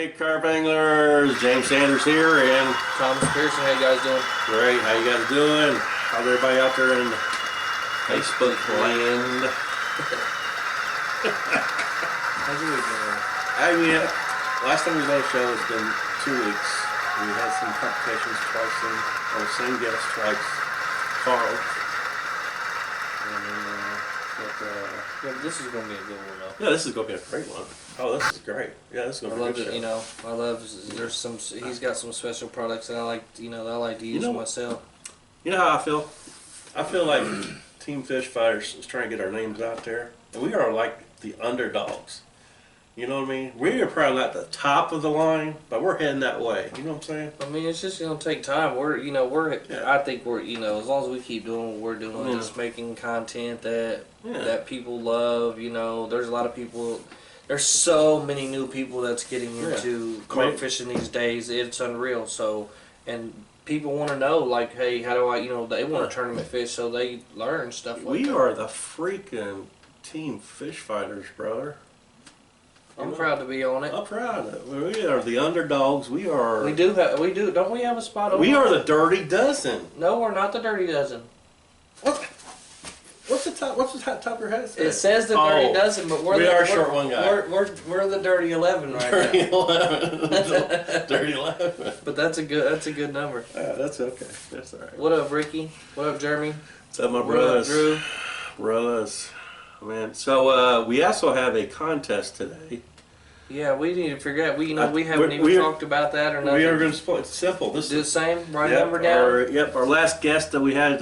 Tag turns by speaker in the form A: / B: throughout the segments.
A: Hey, carp anglers! James Sanders here and
B: Thomas Pearson. How you guys doing?
A: great. How you guys doing? How's everybody out there in Facebook land?
B: How's your week been?
A: I mean, last time we was on the show, it's been 2 weeks. We had some complications twice, same guest twice, Carl.
B: Yeah, but this is going to be a good one, though.
A: Yeah, this is going to be a great one. Oh, this is great. Yeah, this is going to be a good show.
B: You know, I love. There's some. He's got some special products that I like. You know, that I like to use myself.
A: You know how I feel? I feel like Team Fish Fighters is trying to get our names out there, and we are like the underdogs. You know what I mean? We are probably not the top of the line, but we're heading that way. You know what I'm saying?
B: I mean, it's just gonna take time. I think we're, as long as we keep doing what we're doing, just making content that people love. You know, there's a lot of people. There's so many new people that's getting into carp fishing these days. It's unreal. So, and people want to know, like, hey, how do I? They want to tournament fish, so they learn stuff like that.
A: We are the freaking Team Fish Fighters, brother.
B: I'm proud to be on it.
A: I'm proud of it. We are the underdogs. We are.
B: We do. Don't we have a spot over?
A: We are the Dirty Dozen.
B: No, we're not the Dirty Dozen.
A: What? What's the top? What's the top of your head?
B: It says the Dirty Dozen, but we're
A: short one guy.
B: We're the Dirty 11 right
A: Dirty
B: now.
A: 11. Dirty 11.
B: But that's a good number.
A: Yeah, that's okay. That's all right.
B: What up, Ricky? What up, Jeremy?
A: What's up, my
B: What
A: brothers?
B: up, Drew?
A: Brothers. Man, so we also have a contest today.
B: Yeah, we need to figure out. We haven't even talked about that or nothing.
A: We are going to split. It's simple.
B: Do the same. Write a number down.
A: Our last guest that we had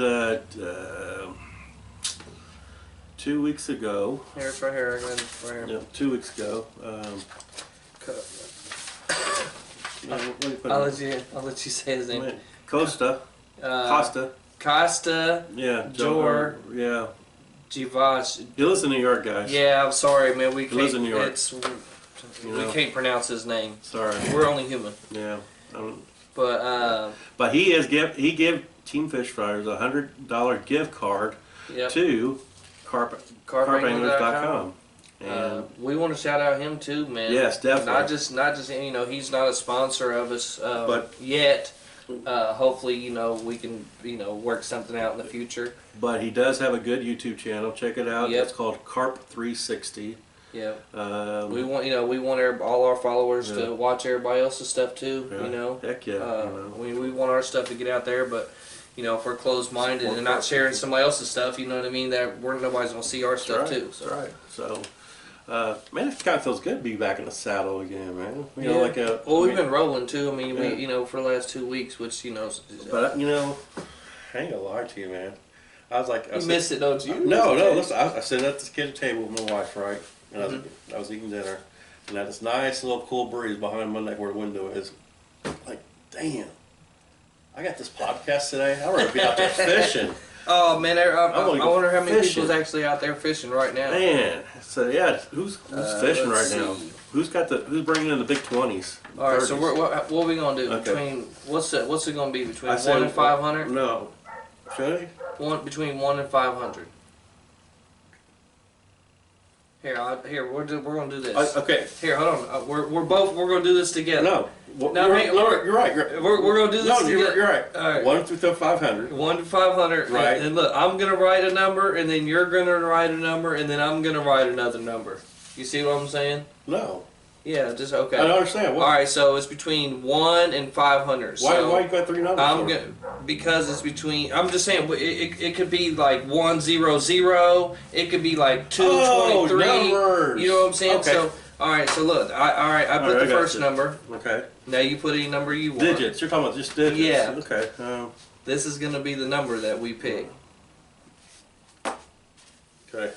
A: 2 weeks ago.
B: Here, it's right here. Right here.
A: Yep, 2 weeks ago.
B: I'll let you say his name.
A: Kosta.
B: Costa.
A: Yeah.
B: Jorjevich.
A: He lives in New York, guys.
B: Yeah, I'm sorry, man. We
A: He lives in New York.
B: We can't pronounce his name.
A: Sorry.
B: We're only human.
A: Yeah.
B: But
A: he gave Team Fish Fighters a $100 gift card to carpanglers.com.
B: And we want to shout out him too, man.
A: Yes, definitely.
B: Not just he's not a sponsor of us but yet. Hopefully, we can work something out in the future.
A: But he does have a good YouTube channel. Check it out. It's called Carp 360.
B: Yeah. We want all our followers to watch everybody else's stuff too.
A: Yeah. Heck yeah.
B: We want our stuff to get out there, but if we're closed-minded and not sharing somebody else's stuff, you know what I mean, that nobody's gonna see our stuff too. So. That's right.
A: So. Man, it kind of feels good to be back in the saddle again, man. We've
B: been rolling too. I mean, we for the last 2 weeks, which
A: But I ain't gonna lie to you, man. I was like,
B: you missed it, don't you?
A: No. Listen, I sat at this kitchen table with my wife, right, and I was eating dinner, and I had this nice little cool breeze behind my neck where the window is. Like, damn, I got this podcast today. I want to be out there fishing.
B: Oh man, I wonder how many people's actually out there fishing right now.
A: Man, so yeah, who's fishing right now? Who's bringing in the big 20s?
B: All right,
A: 30s?
B: so what are we gonna do between what's it gonna be between 1 and 500?
A: No, should I?
B: Between 1 and 500. Here, we're gonna do this.
A: Okay.
B: Here, hold on. We're gonna do this together.
A: No.
B: You're right. We're gonna do this together.
A: You're right.
B: All right.
A: 1 through 500.
B: 1 to 500.
A: Right.
B: And look, I'm gonna write a number, and then you're gonna write a number, and then I'm gonna write another number. You see what I'm saying?
A: No.
B: Yeah, just okay.
A: I don't understand. What?
B: All right, so it's between 1 and 500.
A: Why you got 3 numbers?
B: Because it's between. I'm just saying it could be like 100. It could be like 223.
A: Numbers.
B: You know what I'm saying?
A: Okay.
B: So all right, so look, I put the first number.
A: Okay.
B: Now you put any number you want.
A: Digits. You're talking about just digits.
B: Yeah.
A: Okay.
B: This is gonna be the number that we pick.
A: Okay.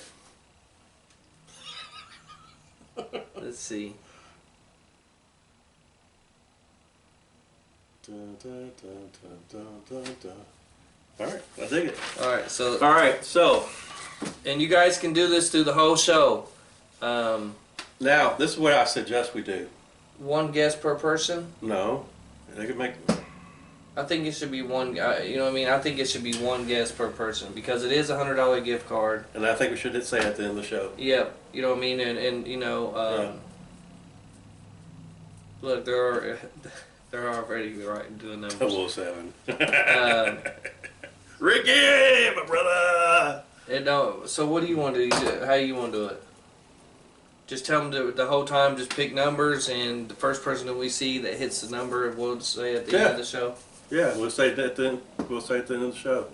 B: Let's see.
A: Alright, I dig it.
B: Alright,
A: so.
B: And you guys can do this through the whole show.
A: Now, this is what I suggest we do.
B: 1 guest per person?
A: No. They could make.
B: I think it should be one. You know what I mean? I think it should be 1 guest per person because it is a $100 gift card.
A: And I think we should say at the end of the show.
B: Yeah, you know what I mean, and Look, they're already right doing numbers.
A: 007.
B: Um,
A: Ricky, my brother.
B: So what do you want to do? How you want to do it? Just tell them the whole time. Just pick numbers, and the first person that we see that hits the number, we'll say at the end of the show.
A: Yeah, we'll say that then. We'll say at the end of the show.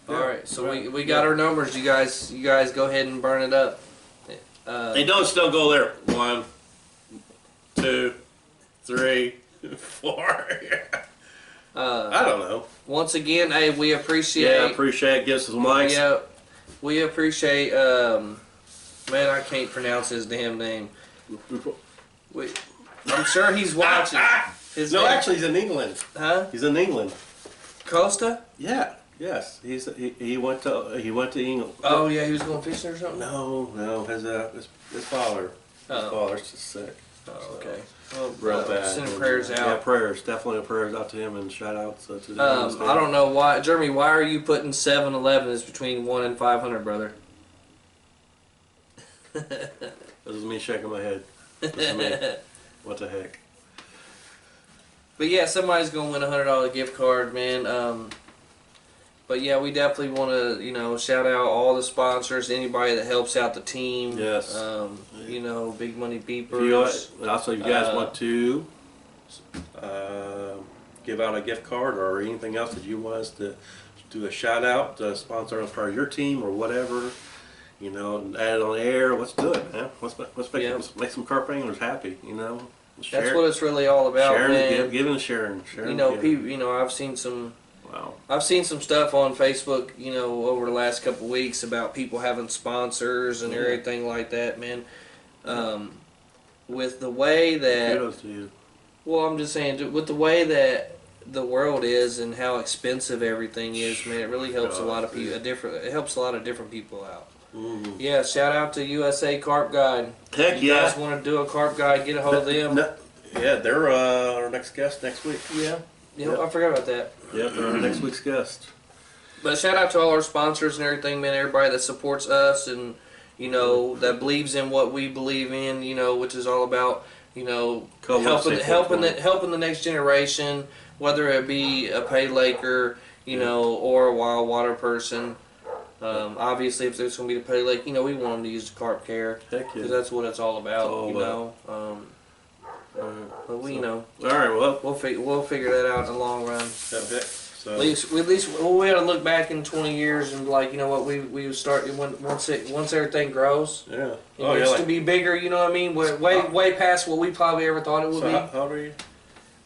B: All right. So we got our numbers. You guys go ahead and burn it up.
A: Hey, don't still go there. 1, 2, 3, 4. I don't know.
B: Once again, hey, we appreciate.
A: Yeah, I appreciate it. Give us some likes.
B: Yeah, we appreciate. Man, I can't pronounce his damn name. I'm sure he's watching.
A: Actually, he's in England.
B: Huh?
A: He's in England.
B: Costa?
A: Yeah. Yes. He went to England.
B: Oh yeah, he was going fishing or something.
A: No. His father. His father's just sick.
B: Oh, okay. Well,
A: real bad.
B: Send prayers out.
A: Yeah, prayers. Definitely prayers out to him and shout outs to the
B: I don't know why, Jeremy. Why are you putting 7-11 is between 1 and 500, brother?
A: This is me shaking my head. This is me. What the heck?
B: But yeah, somebody's gonna win a $100 gift card, man. But yeah, we definitely want to, shout out all the sponsors, anybody that helps out the team.
A: Yes.
B: Big money beepers.
A: Also, if you guys want to give out a gift card or anything else that you want us to do a shout out, to sponsor us for your team or whatever, add it on the air. Let's do it, man. Let's make some carp anglers happy.
B: That's what it's really all about,
A: sharing,
B: man.
A: Giving and sharing.
B: People. I've seen some.
A: Wow.
B: I've seen some stuff on Facebook, over the last couple of weeks about people having sponsors and everything like that, man. With the way that.
A: Kudos to you.
B: Well, I'm just saying, with the way that the world is and how expensive everything is, man, it really helps a lot of people. It helps a lot of different people out.
A: Mm-hmm.
B: Yeah, shout out to USA Carp Guide.
A: Heck
B: you guys want to do a carp guide, get a hold of them.
A: Yeah, they're our next guest next week.
B: Yeah, I forgot about that.
A: Yep, they're our next week's guest.
B: But shout out to all our sponsors and everything, man. Everybody that supports us and that believes in what we believe in, which is all about helping the next generation, whether it be a pay laker, or a wild water person. Obviously, if there's going to be the pay lake, we want them to use the carp care.
A: Heck yeah.
B: Because that's what it's all about, But we know. All right, well, we'll figure that out in the long run.
A: So.
B: At least we ought to look back in 20 years and we start once everything grows.
A: Yeah.
B: It gets to be bigger. You know what I mean? Way past what we probably ever thought it would be.
A: How old are you?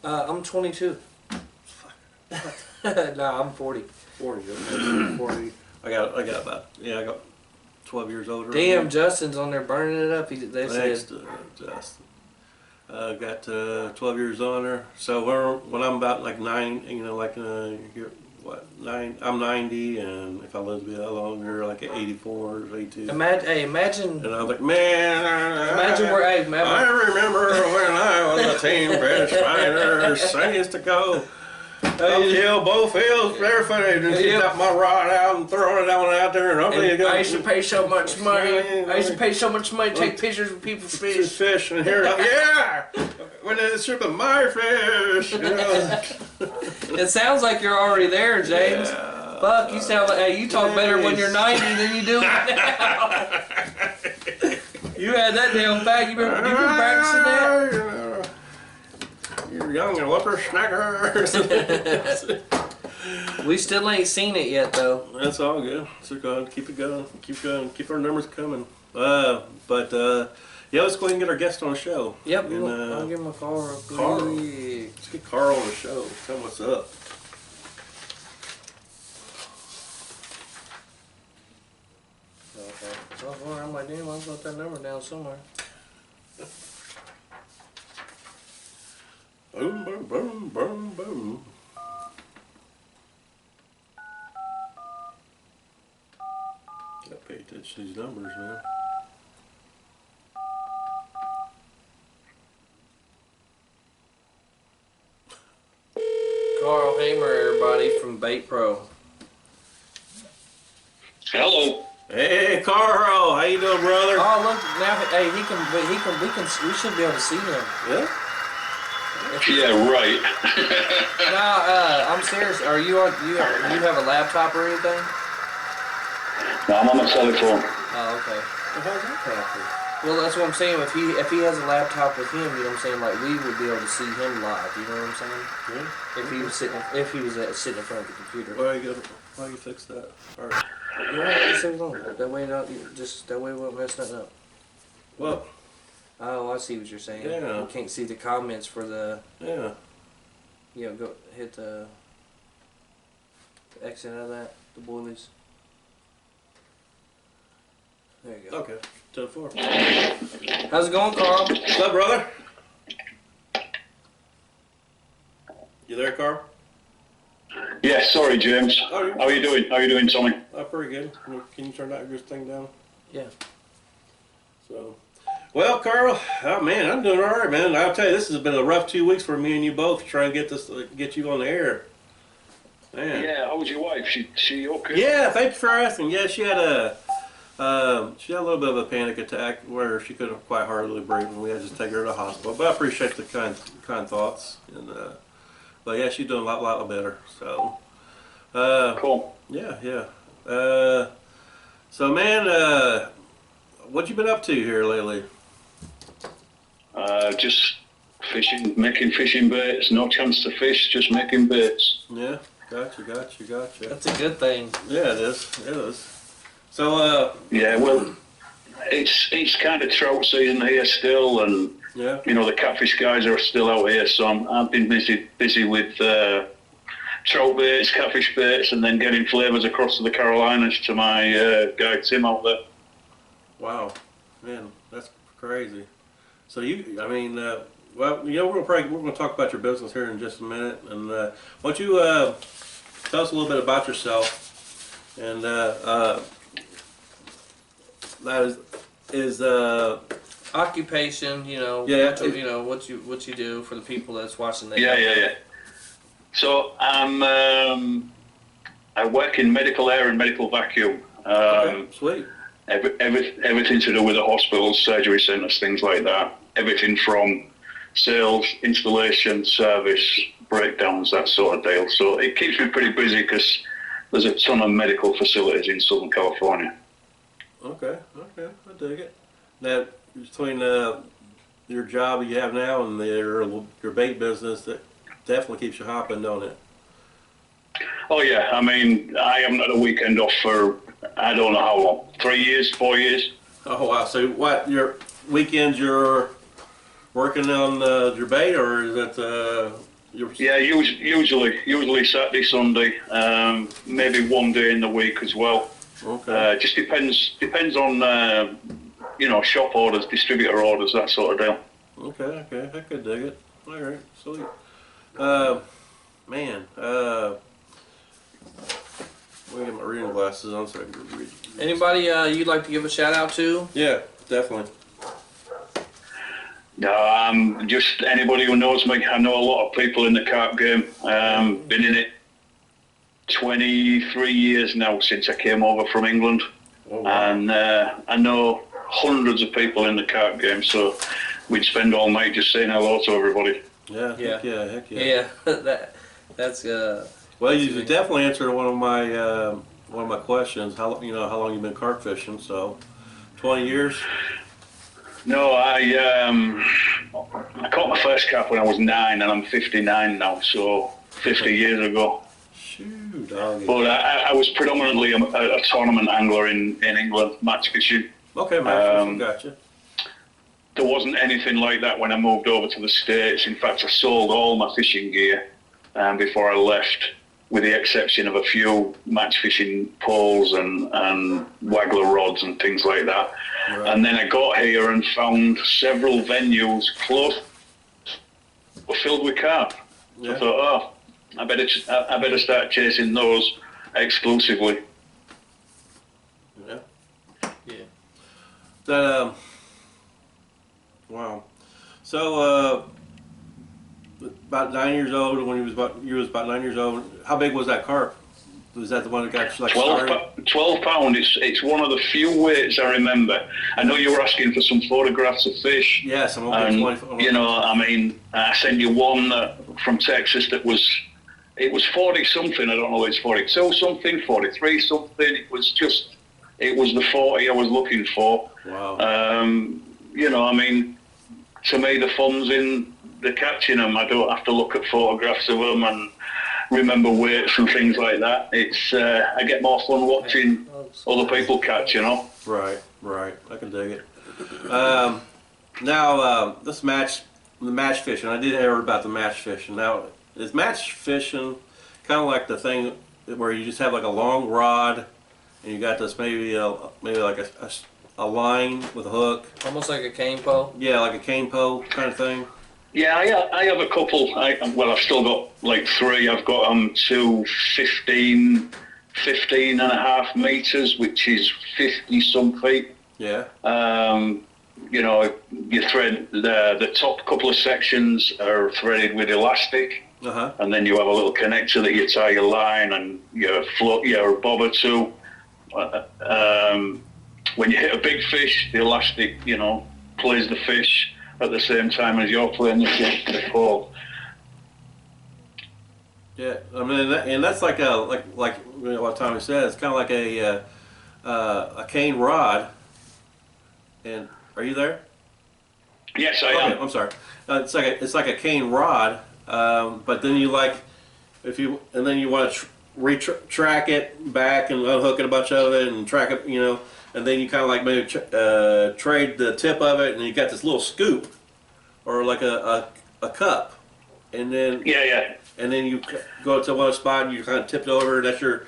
B: I'm 22. Nah, I'm 40.
A: 40. Okay. 40. I got 12 years older.
B: Damn, Justin's on there burning it up.
A: Thanks to Justin. Got 12 years on her. So when I'm about like 9, I'm 90, and if I live to be that longer, like at 84 or 82.
B: Imagine.
A: And I was like, man,
B: I
A: remember when I was a teen fish fighter, saying to go. Uphill, both hills, barefooted, and she got my rod out and throwing it out there, and hopefully
B: I used to pay so much money. To take pictures of people's fish.
A: And here, when it's shipping my fish.
B: It sounds like you're already there, James.
A: Yeah.
B: Fuck, you sound like you talk better when you're 90 than you do now. You had that damn fact. You been practicing that?
A: You're young and whippersnackers.
B: We still ain't seen it yet, though.
A: That's all good. So go ahead, keep it going. Keep our numbers coming. Let's go ahead and get our guest on the show.
B: Yep, I'll give him a call real quick.
A: Carl. Let's get Carl on the show. Tell him what's up.
B: Okay. I'm like, damn, I'll put that number down somewhere.
A: Boom, boom, boom, boom, boom. Gotta pay attention to these numbers, man.
B: Karl Haymer, everybody, from BaitPro.
C: Hello.
A: Hey, Carl, how you doing, brother?
B: Oh, look, now, hey, we should be able to see him.
A: Yeah?
C: Yeah, right.
B: No, I'm serious. Are you on? You have a laptop or anything?
C: No, I'm on my telephone.
B: Oh, okay.
A: Well, how's that happen?
B: Well, that's what I'm saying. If he has a laptop with him, you know what I'm saying. Like we would be able to see him live. You know what I'm saying?
A: Yeah.
B: If he was sitting in front of the computer.
A: Why you fix that? All right.
B: You know, just leave it alone. That way, we won't mess nothing up.
A: Well.
B: Oh, I see what you're saying.
A: Yeah.
B: You can't see the comments for the.
A: Yeah.
B: You know, go hit the exit out of that. The boilies. There you go.
A: Okay. To the floor.
B: How's it going, Carl?
A: What's up, brother? You there, Carl?
C: Yeah, sorry, James.
A: Oh,
C: How are you doing? How are you doing, Tommy?
A: Pretty good. Can you turn that your thing down?
B: Yeah.
A: So, well, Carl, oh man, I'm doing all right, man. I'll tell you, this has been a rough 2 weeks for me and you both trying to get you on the air. Man.
C: Yeah, how was your wife? She okay?
A: Yeah, thank you for asking. Yeah, she had a little bit of a panic attack where she couldn't quite hardly breathe, and we had to take her to the hospital. But I appreciate the kind thoughts, and but yeah, she's doing a lot better. So,
C: Cool.
A: yeah. So, man, what you been up to here lately?
C: Just fishing, making fishing baits. No chance to fish, just making baits.
A: Yeah, gotcha.
B: That's a good thing.
A: Yeah, it is. So,
C: Yeah, well, it's kind of trout season here still, and
A: yeah.
C: you know the catfish guys are still out here. So I've been busy with trout baits, catfish baits, and then getting flavors across to the Carolinas to my guy Tim out there.
A: Wow, man, that's crazy. So well, you know, we're gonna talk about your business here in just a minute, and why don't you tell us a little bit about yourself, and that is
B: Occupation, you know.
A: Yeah.
B: What you do for the people that's watching that.
C: Yeah. So I work in medical air and medical vacuum.
A: okay, sweet.
C: Everything to do with the hospitals, surgery centres, things like that. Everything from sales, installation, service, breakdowns, that sort of deal. So it keeps me pretty busy because there's a ton of medical facilities in Southern California.
A: Okay, I dig it. Now, between your job you have now and your bait business, that definitely keeps you hopping, don't it?
C: Oh yeah, I mean, I haven't had a weekend off for I don't know how long, 3 years, 4 years.
A: Oh wow! So what? Your weekends you're working on your bait, or is that your?
C: Yeah, usually Saturday, Sunday, maybe one day in the week as well.
A: Okay.
C: Just depends on shop orders, distributor orders, that sort of deal.
A: Okay, I could dig it. All right, sweet. Man, let me get my reading glasses on so I can read.
B: Anybody you'd like to give a shout out to?
A: Yeah, definitely.
C: Just anybody who knows me. I know a lot of people in the carp game. Been in it 23 years now since I came over from England.
A: Oh, wow.
C: And I know hundreds of people in the carp game, so we'd spend all night just saying hello to everybody.
A: Yeah. Heck yeah.
B: Yeah, that's
A: Well, you definitely answered one of my questions. How long you been carp fishing? So, 20 years.
C: No, I caught my first carp when I was 9, and I'm 59 now, so 50 years ago.
A: Shoot, doggy.
C: But I was predominantly a tournament angler in England, match fishing.
A: Okay, man, gotcha.
C: There wasn't anything like that when I moved over to the States. In fact, I sold all my fishing gear before I left, with the exception of a few match fishing poles and waggler rods and things like that.
A: Right.
C: And then I got here and found several venues close were filled with carp.
A: Yeah.
C: I thought, I better start chasing those exclusively.
A: Yeah.
B: yeah.
A: That wow. So about 9 years old, when you was about 9 years old, how big was that carp? Was that the one that got like
C: 12 pound. It's one of the few weights I remember. I know you were asking for some photographs of fish.
A: Yes, I'm
C: and,
A: 20.
C: you know, I mean, I sent you one from Texas that was 40 something. I don't know, it's 42 something, 43 something. It was the 40 I was looking for.
A: Wow.
C: You know, I mean, to me, the fun's in the catching them. I don't have to look at photographs of them and remember weights and things like that. It's I get more fun watching other people catch, you know.
A: Right. I can dig it. Now, the match fishing. I did hear about the match fishing. Now, is match fishing kind of like the thing where you just have like a long rod and you got this maybe like a line with a hook?
B: Almost like a cane pole?
A: Yeah, like a cane pole kind of thing.
C: Yeah, I have a couple. I've still got like 3. I've got to 15 and a half meters, which is 50 some feet.
A: Yeah.
C: You know, you thread the top couple of sections are threaded with elastic, and then you have a little connector that you tie your line and your bobber to. When you hit a big fish, the elastic, you know, plays the fish at the same time as you're playing the pole.
A: Yeah, I mean, and that's like what Tommy said. It's kind of like a cane rod. And are you there?
C: Yes, I am.
A: I'm sorry. It's like a cane rod, but then you want to track it back and unhook it a bunch of it and track it, you know. And then you kind of like maybe trade the tip of it, and you got this little scoop, or like a cup, and then and then you go to one spot and you kind of tip it over, and that's your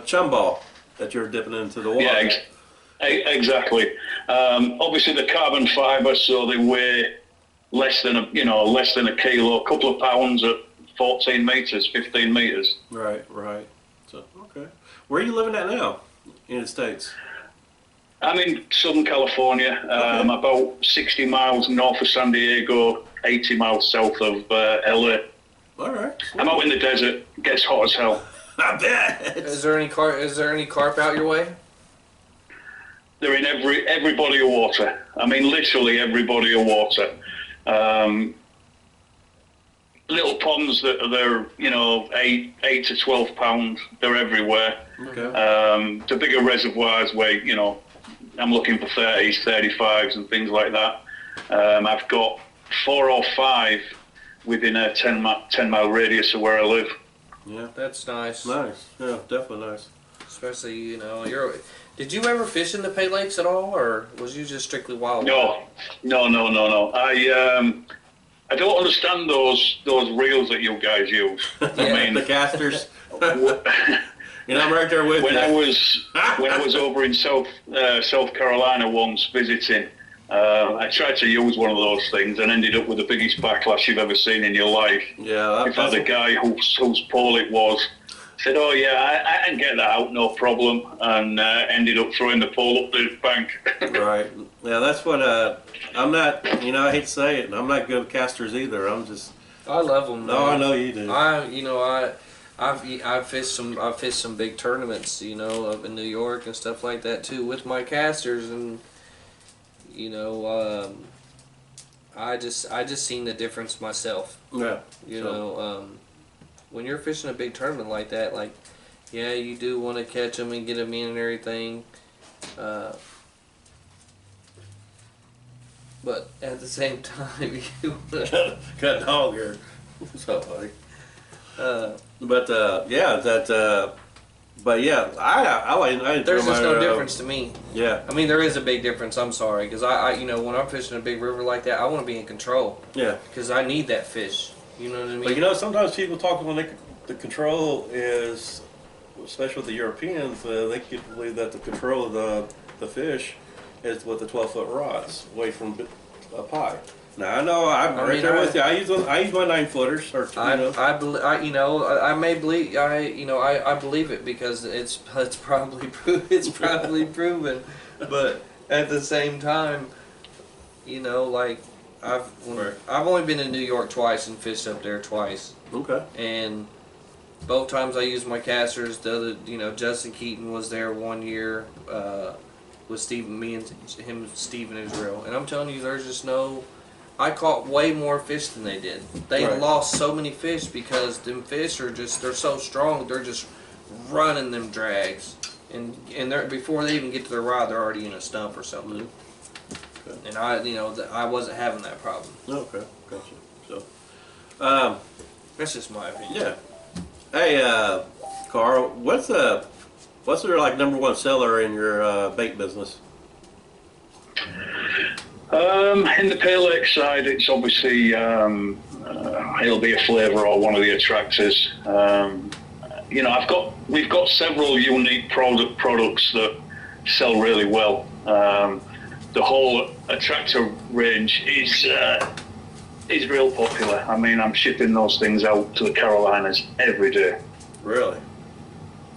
A: chum ball that you're dipping into the water.
C: Yeah, exactly. Obviously, the carbon fiber, so they weigh less than a kilo, a couple of pounds at 14 meters, 15 meters.
A: Right. So okay, where are you living at now in the States?
C: I'm in Southern California, about 60 miles north of San Diego, 80 miles south of LA.
A: All right. Sweet.
C: I'm out in the desert. It gets hot as hell.
A: I bet.
B: Is there any carp out your way?
C: They're in every body of water. I mean, literally every body of water. Little ponds they're 8 to 12 pounds. They're everywhere.
A: Okay.
C: The bigger reservoirs where I'm looking for 30s, 35s, and things like that. I've got 4 or 5 within a 10-mile radius of where I live.
B: Yeah, that's nice.
A: Nice. Yeah, definitely nice.
B: Especially, did you ever fish in the Pay Lakes at all, or was you just strictly wild?
C: No. I don't understand those reels that you guys use. I mean,
A: the casters. I'm right there with
C: when
A: you.
C: When I was over in South Carolina once visiting, I tried to use one of those things and ended up with the biggest backlash you've ever seen in your life.
A: Yeah.
C: In fact, the guy whose pole it was said, "Oh yeah, I can get that out, no problem," and ended up throwing the pole up the bank. Right.
A: Yeah, that's what I'm not. I hate to say it, I'm not good with casters either.
B: I love them.
A: No, I know you do.
B: I've fished some big tournaments, up in New York and stuff like that too with my casters, and I just seen the difference myself.
A: Yeah.
B: When you're fishing a big tournament like that, you do want to catch them and get them in and everything, but at the same time, you
A: got a dog here. So funny. I
B: there's just no difference to me.
A: Yeah.
B: I mean, there is a big difference. I'm sorry, because I when I'm fishing a big river like that, I want to be in control.
A: Yeah.
B: Because I need that fish. You know what I mean?
A: But sometimes people talk when the control is, especially with the Europeans, they can believe that the control of the fish is with the 12-foot rods away from a pie. Now I know I'm right there with you. I use my 9-footers.
B: I may believe I believe it because it's probably proven, but at the same time, I've only been in New York twice and fished up there twice.
A: Okay.
B: And Both times I used my casters. The other, Justin Keaton was there one year with Stephen, me and him, Stephen Israel, and I'm telling you, there's just no. I caught way more fish than they did. They
A: Right.
B: lost so many fish because them fish are they're so strong. They're just running them drags, and they're before they even get to their rod, they're already in a stump or something.
A: Okay.
B: And I wasn't having that problem.
A: Okay, gotcha. So,
B: That's just my opinion.
A: yeah. Hey, Carl, what's your like number one seller in your bait business?
C: In the Pale Lake side, it's obviously it'll be a flavour or one of the attractors. We've got several unique products that sell really well. The whole attractor range is real popular. I mean, I'm shipping those things out to the Carolinas every day.
A: Really?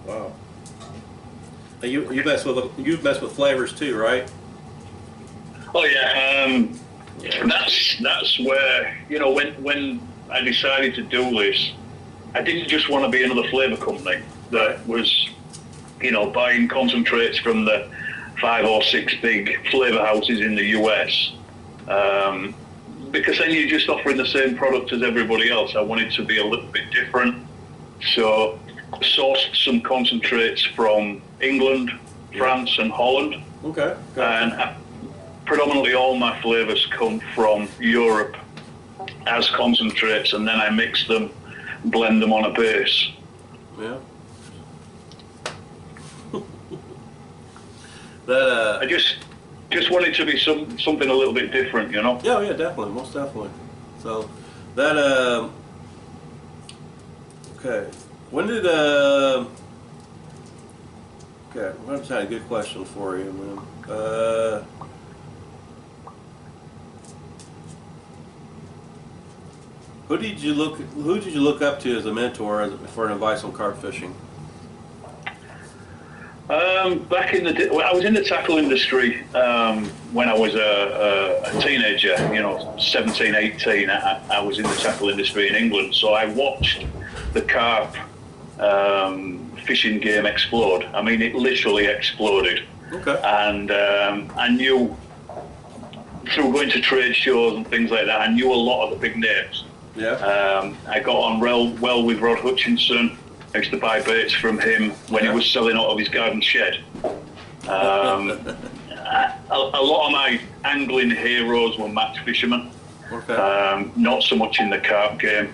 A: Wow. You mess with flavors too, right?
C: Oh yeah, that's where when I decided to do this, I didn't just want to be another flavour company that was buying concentrates from the 5 or 6 big flavour houses in the US, because then you're just offering the same product as everybody else. I wanted to be a little bit different, so sourced some concentrates from England, France, and Holland.
A: Okay.
C: And predominantly all my flavours come from Europe as concentrates, and then I mix them, blend them on a base.
A: Yeah.
C: I just wanted to be something a little bit different,
A: Yeah, yeah, definitely, most definitely. So that okay. When did okay, I'm gonna try a good question for you, man. Who did you look up to as a mentor for advice on carp fishing?
C: Back in the day, I was in the tackle industry when I was a teenager, 17, 18. I was in the tackle industry in England, so I watched the carp fishing game explode. I mean, it literally exploded.
A: Okay.
C: And I knew, through going to trade shows and things like that, I knew a lot of the big names.
A: Yeah.
C: I got on well with Rod Hutchinson. I used to buy baits from him when he was selling out of his garden shed. A lot of my angling heroes were match fishermen.
A: Okay.
C: Not so much in the carp game.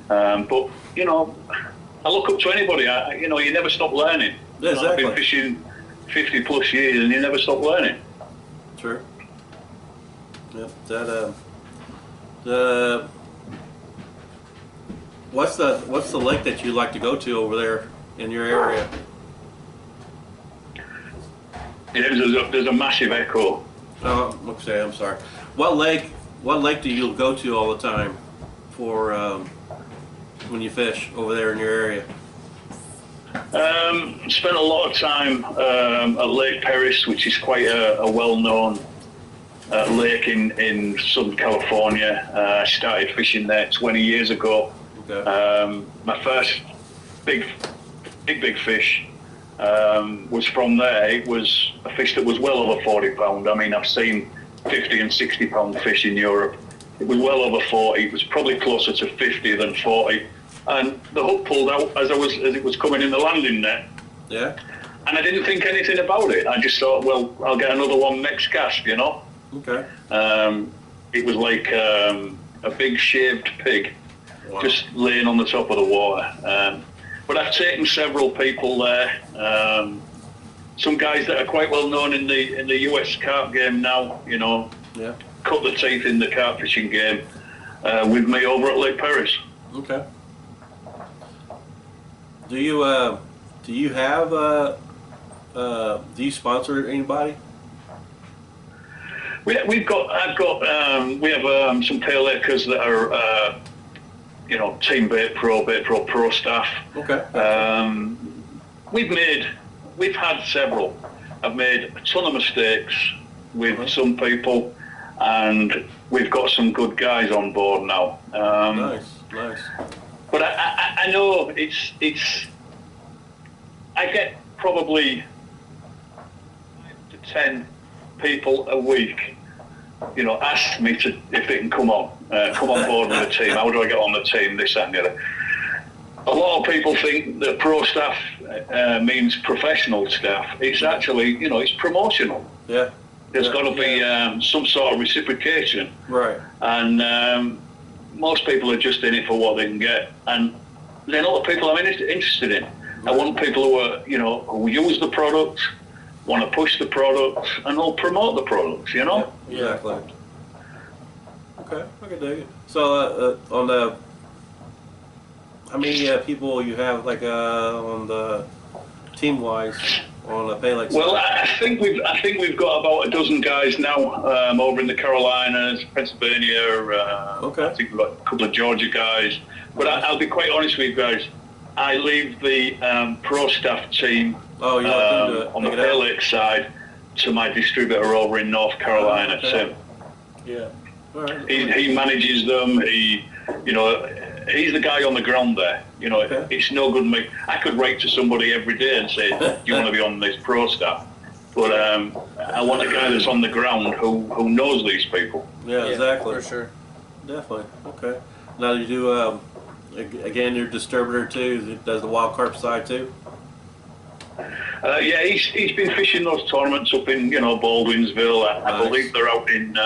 C: But, I look up to anybody. You never stop learning.
A: Yeah, exactly.
C: I've been fishing 50 plus years and you never stop learning.
A: Sure. Yep. That what's the lake that you like to go to over there in your area?
C: Yeah, there's a massive echo.
A: Oh, okay. I'm sorry. What lake do you go to all the time for when you fish over there in your area?
C: Spent a lot of time at Lake Pearson, which is quite a well-known lake in Southern California. I started fishing there 20 years ago.
A: Okay.
C: My first big fish was from there. It was a fish that was well over 40 pound. I mean, I've seen 50 and 60 pound fish in Europe. It was well over 40. It was probably closer to 50 than 40. And the hook pulled out as it was coming in the landing net.
A: Yeah.
C: And I didn't think anything about it. I just thought, well, I'll get another one next cast,
A: Okay.
C: It was like a big shaved pig. Wow. Just laying on the top of the water. But I've taken several people there. Some guys that are quite well known in the US carp game now,
A: Yeah.
C: cut the teeth in the carp fishing game with me over at Lake Pearson.
A: Okay. Do you have do you sponsor anybody?
C: We have some Pale Acres that are Team BaitPro Pro staff.
A: Okay.
C: We've had several. I've made a ton of mistakes with some people, and we've got some good guys on board now.
A: Nice.
C: But I I know it's. I get probably 5 to 10 people a week, ask me if they can come on board with the team. How do I get on the team? This, that, and the other. A lot of people think that pro staff means professional staff. It's actually, it's promotional.
D: Yeah.
C: There's got to be some sort of reciprocation.
D: Right.
C: And most people are just in it for what they can get. And they're not the people I'm interested in. I want people who are, who use the product, want to push the product, and will promote the product,
D: Yeah, exactly. Okay, I can dig it. So on the, how many people you have on the team wise on the Pele side?
C: Well, I think we've got about a dozen guys now over in the Carolinas, Pennsylvania.
D: Okay.
C: I think we've got a couple of Georgia guys. But I'll be quite honest with you guys. I leave the pro staff team on the Pele side to my distributor over in North Carolina, Tim.
D: Yeah. All right.
C: He manages them. He's the guy on the ground there. It's no good me. I could write to somebody every day and say, "Do you want to be on this pro staff?" But I want a guy that's on the ground who knows these people.
D: Yeah, exactly.
B: For sure.
D: Definitely. Okay. Now you do again your distributor too. Does the wild carp side too?
C: Yeah, he's been fishing those tournaments up in Baldwinsville. I believe they're out in.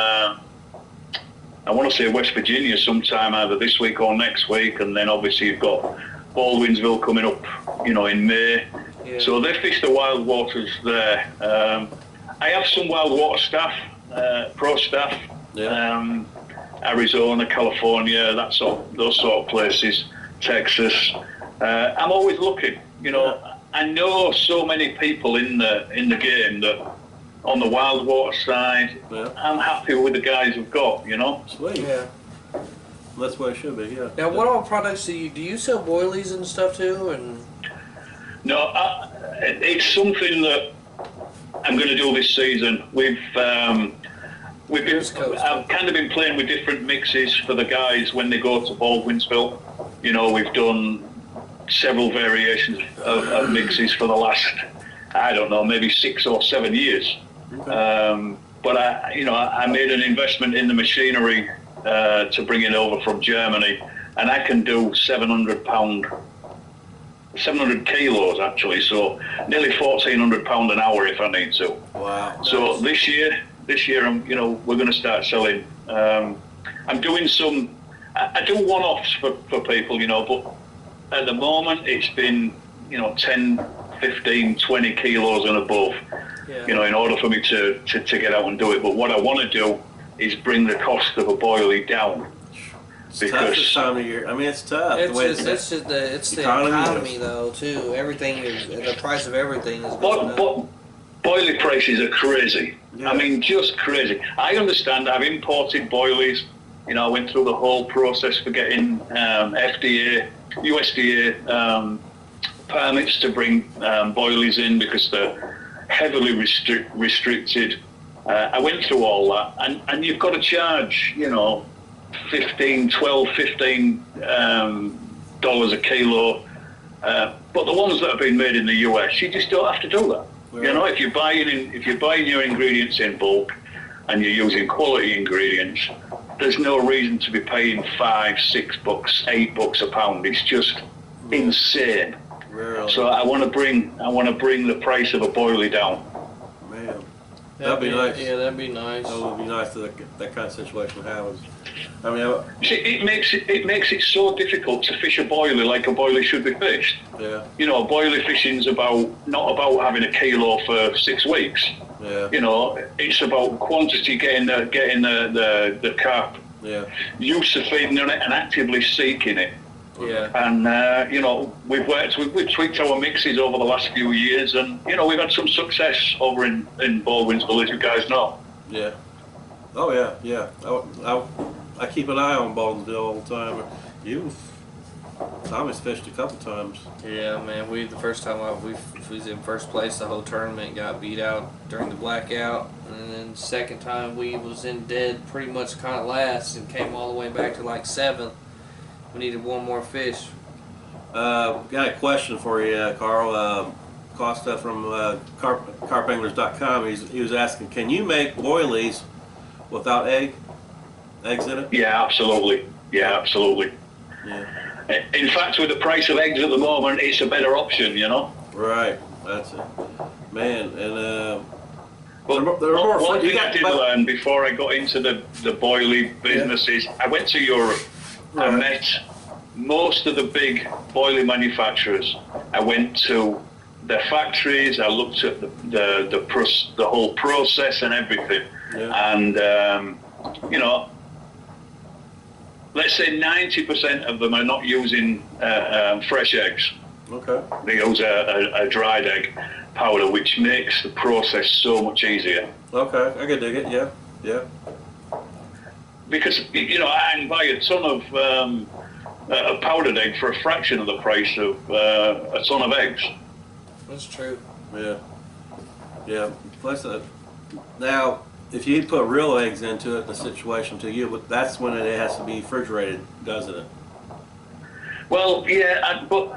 C: I want to say West Virginia sometime either this week or next week, and then obviously you've got Baldwinsville coming up, in May.
B: Yeah.
C: So they fish the wild waters there. I have some wild water staff, pro staff, Arizona, California, those sort of places, Texas. I'm always looking. I know so many people in the game that. On the wild water side, I'm happy with the guys we've got,
D: Sweet.
B: Yeah.
D: That's what it should be, yeah.
B: Now, what all products do you sell boilies and stuff too? And
C: no, it's something that I'm going to do this season. I've kind of been playing with different mixes for the guys when they go to Baldwinsville. We've done several variations of mixes for the last, I don't know, maybe 6 or 7 years. Okay. But I made an investment in the machinery to bring it over from Germany, and I can do 700 kilos actually, so nearly 1,400 pound an hour if I need to.
D: Wow.
C: So this year we're going to start selling. I'm doing some. I do one-offs for people, but at the moment it's been 10, 15, 20 kilos and above. Yeah. In order for me to get out and do it. But what I want to do is bring the cost of a boilie down.
D: It's tough this time of year. I mean, it's tough.
B: It's the economy though too. Everything is, the price of everything is going up.
C: Boilie prices are crazy.
D: Yeah.
C: I mean, just crazy. I understand. I've imported boilies. I went through the whole process for getting FDA, USDA permits to bring boilies in because they're heavily restricted. I went through all that, and you've got to charge, $12, $15 dollars a kilo. But the ones that have been made in the US, you just don't have to do that. Right. If you're buying your ingredients in bulk and you're using quality ingredients, there's no reason to be paying $5, $6, $8 a pound. It's just insane.
D: Really?
C: So I want to bring the price of a boilie down.
D: Man, that'd be nice.
B: Yeah, that'd be nice.
D: That would be nice that kind of situation happens. I mean,
C: see, it makes it so difficult to fish a boilie like a boilie should be fished.
D: Yeah.
C: Boilie fishing's not about having a kilo for 6 weeks.
D: Yeah.
C: It's about quantity, getting the carp.
D: Yeah.
C: Used to feeding on it and actively seeking it.
B: Yeah.
C: And we've tweaked our mixes over the last few years, and we've had some success over in Baldwinsville, as you guys know.
D: Yeah. Oh yeah. I keep an eye on Baldwinsville all the time. Tommy's fished a couple times.
B: Yeah, man. The first time we was in first place the whole tournament, got beat out during the blackout, and then second time we was in dead pretty much kind of last and came all the way back to like 7th. We needed one more fish.
D: Got a question for you, Carl. Kosta from carpanglers.com. He was asking, can you make boilies without eggs in it?
C: Yeah, absolutely. Yeah, absolutely.
D: Yeah.
C: In fact, with the price of eggs at the moment, it's a better option, you know.
D: Right. That's it. Man, and
C: Well,
D: there are more
C: one
D: you
C: thing I did learn before I got into the boilie businesses, I went to Europe.
D: Right.
C: I met most of the big boilie manufacturers. I went to their factories. I looked at the whole process and everything.
D: Yeah.
C: And you know, let's say 90% of them are not using fresh eggs.
D: Okay.
C: They use a dried egg powder, which makes the process so much easier.
D: Okay, I can dig it. Yeah. Yeah.
C: Because, you know, I can buy a ton of a powdered egg for a fraction of the price of a ton of eggs.
B: That's true.
D: Yeah. Yeah. Plus, now, if you put real eggs into it, the situation to you, but that's when it has to be refrigerated, doesn't it?
C: Well, yeah, but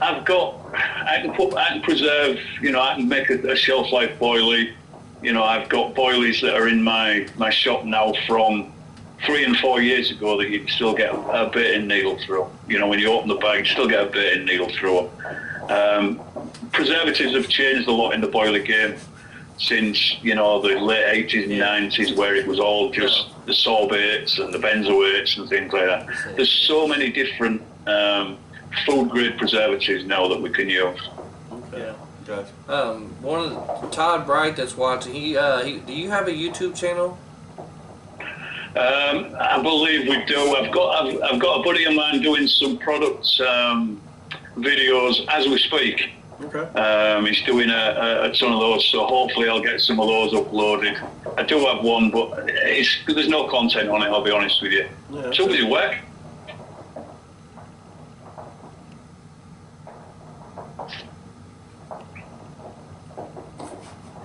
C: I've got, I can preserve, you know, I can make a shelf life boilie. You know, I've got boilies that are in my shop now from 3 and 4 years ago that you can still get a baiting needle through. You know, when you open the bag, you still get a baiting needle through them. Preservatives have changed a lot in the boilie game since, you know, the late 80s and 90s, where it was all just the sorbates and the benzoates and things like that. There's so many different food grade preservatives now that we can use.
D: Okay. Gotcha.
B: One of Todd Bright that's watching. He do you have a YouTube channel?
C: I believe we do. I've got a buddy of mine doing some product videos as we speak.
D: Okay.
C: He's doing a ton of those, so hopefully I'll get some of those uploaded. I do have one, but there's no content on it, I'll be honest with you.
D: Yeah,
C: So busy work.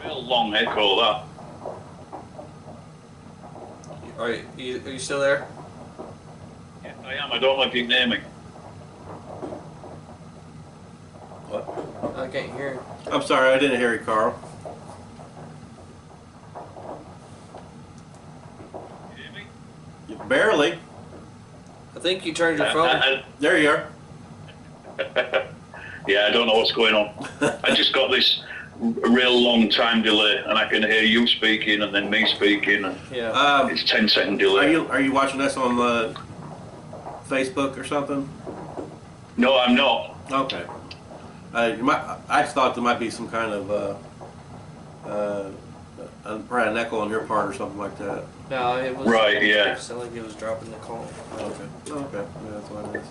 C: Real long echo, that.
B: Are you still there?
C: Yeah, I am. I don't know if you can hear me.
D: What?
B: I can't hear him.
D: I'm sorry, I didn't hear you, Carl.
C: Can you hear me?
D: You barely.
B: I think you turned your phone.
D: There you are.
C: Yeah, I don't know what's going on. I just got this real long time delay, and I can hear you speaking and then me speaking, and
B: Yeah.
C: it's 10-second delay.
D: Are you watching us on Facebook or something?
C: No, I'm not.
D: Okay. I thought there might be some kind of probably an echo on your part or something like that.
B: No, it was.
C: Right, yeah.
B: It sounded like it was dropping the call.
D: Okay. Okay. Yeah, that's what it is.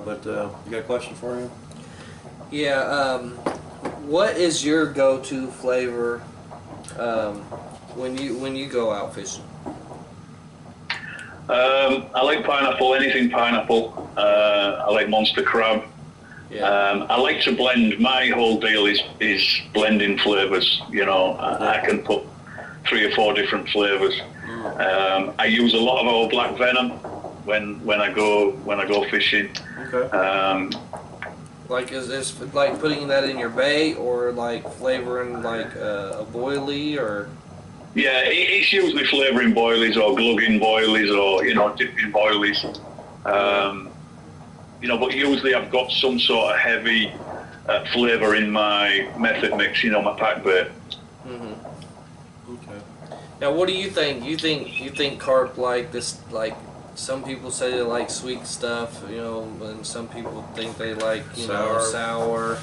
D: But you got a question for him?
B: Yeah. What is your go-to flavor when you go out fishing?
C: I like pineapple, anything pineapple. I like monster crab.
B: Yeah.
C: I like to blend. My whole deal is blending flavors. You know, I can put 3 or 4 different flavors. I use a lot of our black venom when I go fishing.
D: Okay.
B: Like, is this like putting that in your bait, or like flavoring like a boilie, or?
C: Yeah, it's usually flavouring boilies or glugging boilies or, you know, dipping boilies. You know, but usually I've got some sort of heavy flavour in my method mix, you know, my pack bait.
B: Mm-hmm.
D: Okay.
B: Now, what do you think? You think carp like this? Like, some people say they like sweet stuff, you know, and some people think they like, you know, sour.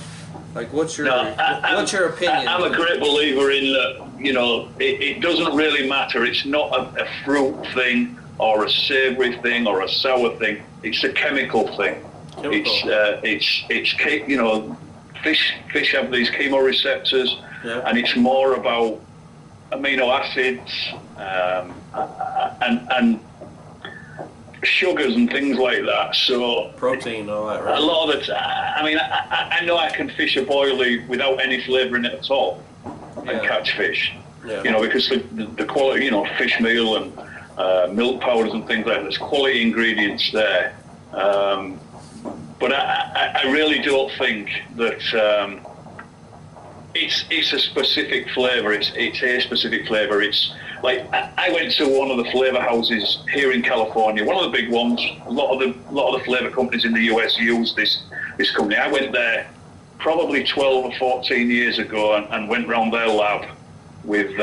B: Like, what's your opinion?
C: I'm a great believer in that. You know, it doesn't really matter. It's not a fruit thing or a savoury thing or a sour thing. It's a chemical thing. It's you know, fish have these chemoreceptors, and it's more about amino acids and sugars and things like that. So
D: protein and all that, right?
C: a lot of the time, I mean, I know I can fish a boilie without any flavour in it at all and catch fish.
D: Yeah.
C: You know, because the quality, you know, fish meal and milk powders and things like that, there's quality ingredients there. But I really don't think that it's a specific flavour. It's a specific flavour. It's like I went to one of the flavour houses here in California, one of the big ones. A lot of the flavour companies in the US use this company. I went there probably 12 or 14 years ago and went round their lab with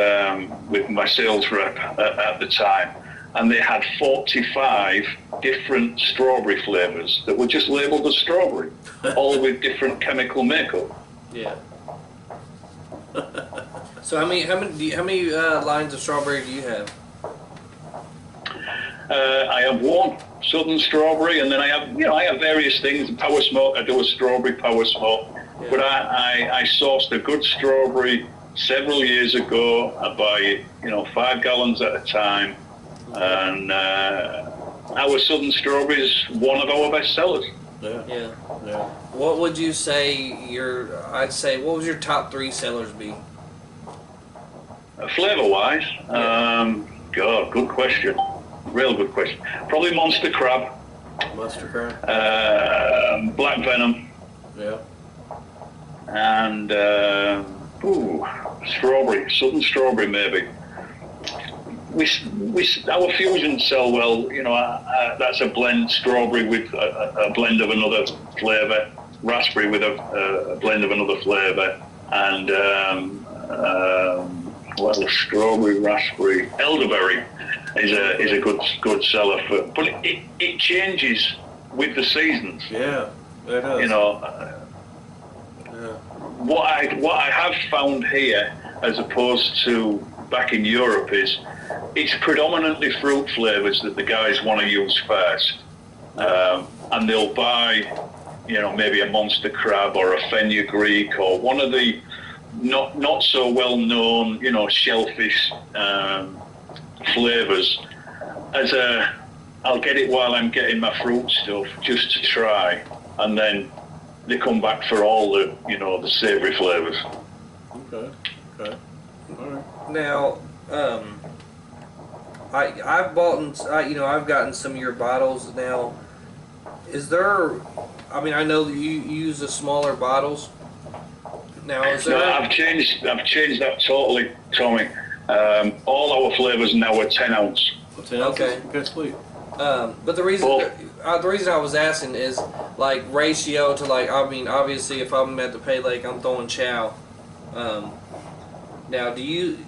C: my sales rep at the time, and they had 45 different strawberry flavours that were just labelled as strawberry, all with different chemical makeup.
B: Yeah. So how many lines of strawberry do you have?
C: I have one southern strawberry, and then I have various things. Power smoke. I do a strawberry power smoke, but I sourced a good strawberry several years ago. I buy it, 5 gallons at a time, and our southern strawberry is one of our best sellers.
B: Yeah. What would you say what would your top 3 sellers be?
C: Flavor-wise, God, good question. Real good question. Probably monster crab.
D: Monster crab.
C: Black venom.
D: Yeah.
C: And strawberry, southern strawberry maybe. Our fusions sell well. That's a blend, strawberry with a blend of another flavour, raspberry with a blend of another flavour, and strawberry, raspberry, elderberry is a good seller for. But it changes with the seasons.
D: Yeah, it does.
C: What I have found here, as opposed to back in Europe, is it's predominantly fruit flavours that the guys want to use first, and they'll buy, maybe a monster crab or a fenugreek or one of the not so well known, shellfish flavours. I'll get it while I'm getting my fruit stuff just to try, and then they come back for all the the savoury flavours.
D: Okay. All right.
B: Now, I've bought I've gotten some of your bottles. Now, is there? I mean, I know that you use the smaller bottles. Now, is there?
C: No, I've changed that totally, Tommy. All our flavours now are 10 ounce.
D: 10 ounces?
B: Okay.
D: Okay, sweet.
B: But the reason I was asking is like ratio to obviously if I'm at the Pay Lake, I'm throwing chow. Now, do you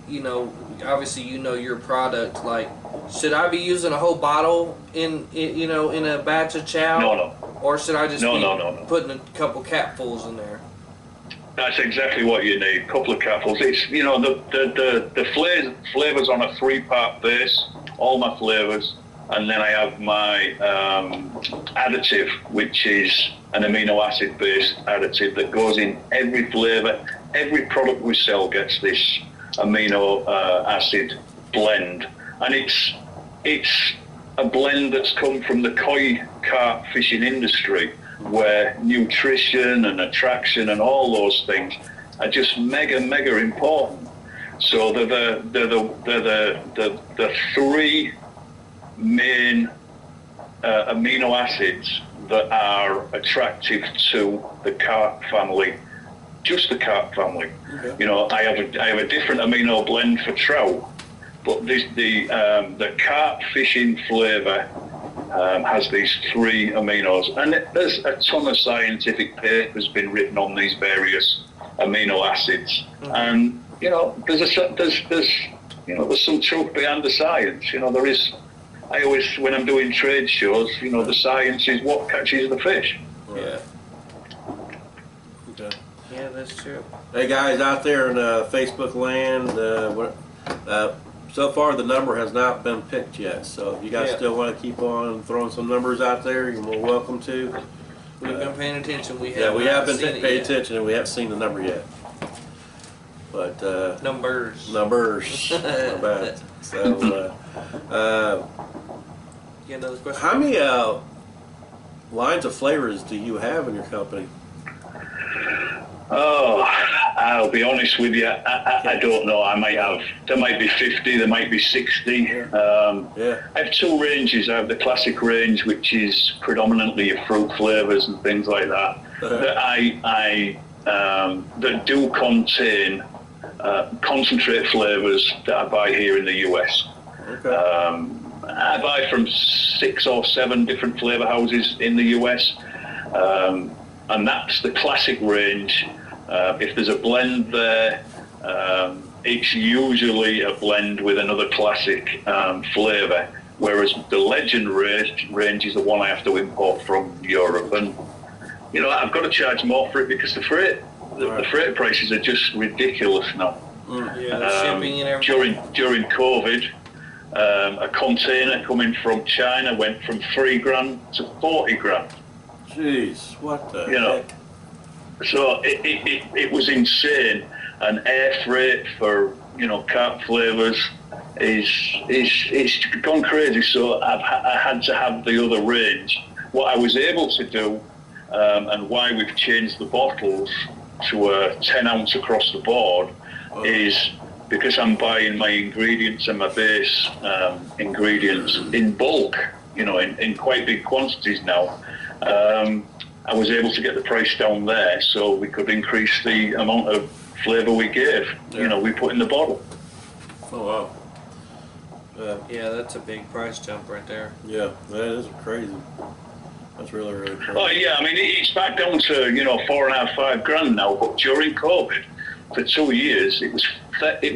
B: obviously your product, like, should I be using a whole bottle in a batch of chow?
C: No.
B: Or should I just
C: No.
B: putting a couple capfuls in there?
C: That's exactly what you need. A couple of capfuls. It's the flavours on a 3-part base. All my flavours, and then I have my additive, which is an amino acid based additive that goes in every flavour. Every product we sell gets this amino acid blend, and it's a blend that's come from the koi carp fishing industry, where nutrition and attraction and all those things are just mega important. So they're the 3 main amino acids that are attractive to the carp family, just the carp family. Okay. I have a different amino blend for trout, but the carp fishing flavour has these 3 aminos, and there's a ton of scientific papers been written on these various amino acids, and there's some truth behind the science. There is. I always, when I'm doing trade shows, the science is what catches the fish.
B: Yeah.
D: Okay.
B: Yeah, that's true.
D: Hey guys out there in Facebook land, so far the number has not been picked yet. So if you guys still want to keep on throwing some numbers out there, you're more welcome to.
B: We've been paying attention. We
D: have been paying attention, and we haven't seen the number yet. But
B: numbers.
D: Not bad. So
B: another question.
D: how many lines of flavors do you have in your company?
C: Oh, I'll be honest with you. I don't know. There might be 50, there might be 60. I have two ranges. I have the classic range, which is predominantly your fruit flavors and things like that. That do contain concentrate flavors that I buy here in the US.
D: Okay.
C: I buy from 6 or 7 different flavor houses in the US, and that's the classic range. If there's a blend there, it's usually a blend with another classic flavor, whereas the legend range is the one I have to import from Europe. And I've got to charge more for it because the freight prices are just ridiculous now.
B: Shipping and everything.
C: During COVID, a container coming from China went from $3,000 to $40,000.
D: Jeez, what the heck?
C: So it was insane, and air freight for carp flavors it's gone crazy. So I had to have the other range. What I was able to do, and why we've changed the bottles to a 10 ounce across the board, is because I'm buying my ingredients and my base ingredients in bulk, in quite big quantities now. I was able to get the price down there so we could increase the amount of flavour we gave, we put in the bottle.
D: Oh, wow.
B: Yeah, that's a big price jump right there.
D: Yeah, that is crazy. That's really, really crazy.
C: Oh, yeah, I mean, it's back down to, $4.5, $5 now, but during COVID, for 2 years, it was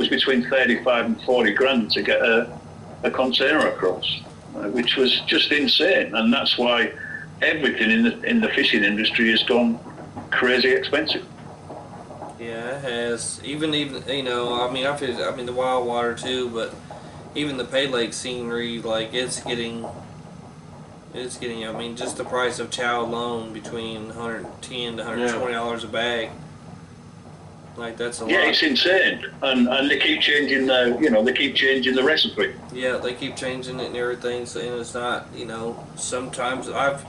C: between 35 and 40 grand to get a container across, which was just insane. And that's why everything in the fishing industry has gone crazy expensive.
B: Yeah, it has. Even the wild water too, but even the Pay Lake scenery, like it's getting. I mean, just the price of chow alone between $110 to $120 a bag. Like that's a lot.
C: Yeah, it's insane, and they keep changing the recipe.
B: Yeah, they keep changing it and everything, so and it's not. Sometimes I've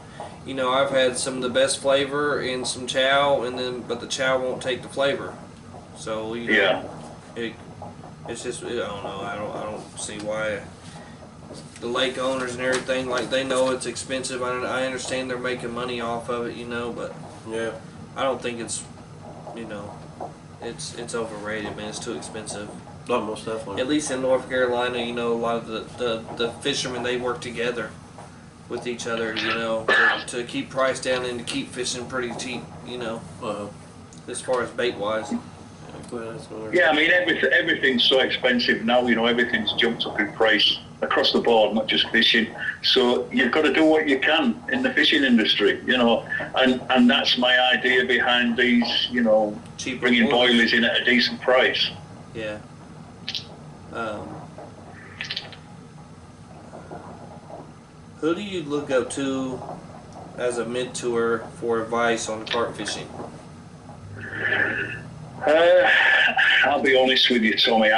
B: had some of the best flavor in some chow, but the chow won't take the flavor. So it's just I don't know. I don't see why the lake owners and everything, like, they know it's expensive. I understand they're making money off of it, but I don't think it's it's overrated, man. It's too expensive.
D: No, most definitely.
B: At least in North Carolina, a lot of the fishermen, they work together with each other, to keep price down and to keep fishing pretty cheap, as far as bait wise.
C: Yeah, I mean, everything's so expensive now, everything's jumped up in price across the board, not just fishing. So you've got to do what you can in the fishing industry, and that's my idea behind these,
B: Cheaper
C: bringing boilies in at a decent price.
B: Yeah. Who do you look up to as a mentor for advice on carp fishing?
C: I'll be honest with you, Tommy.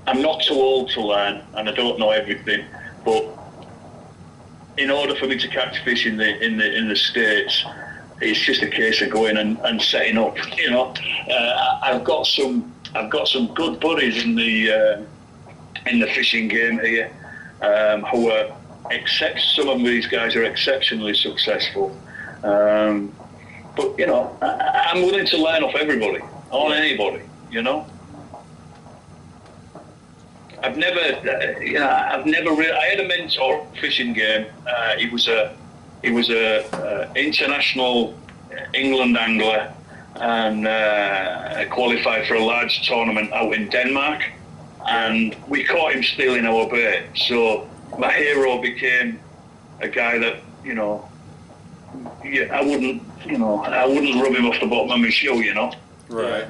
C: I'm not too old to learn, and I don't know everything. But in order for me to catch fish in the States, it's just a case of going and setting up. I've got some good buddies in the fishing game here, who are some of these guys are exceptionally successable. But I'm willing to learn off everybody, on anybody. I've never really. I had a mentor fishing game. He was a international England angler, and qualified for a large tournament out in Denmark. And we caught him stealing our bait. So my hero became a guy that I wouldn't rub him off the bottom of my shoe,
D: Right.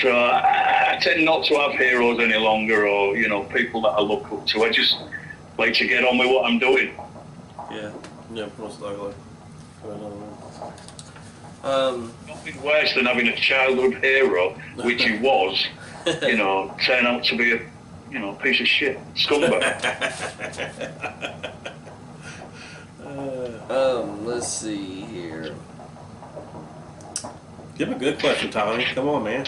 C: So I tend not to have heroes any longer, or people that I look up to. I just like to get on with what I'm doing.
D: Yeah, most likely.
C: Nothing worse than having a childhood hero, which he was, turn out to be a piece of shit, scumbag.
B: Let's see here.
D: Give a good question, Tommy. Come on, man.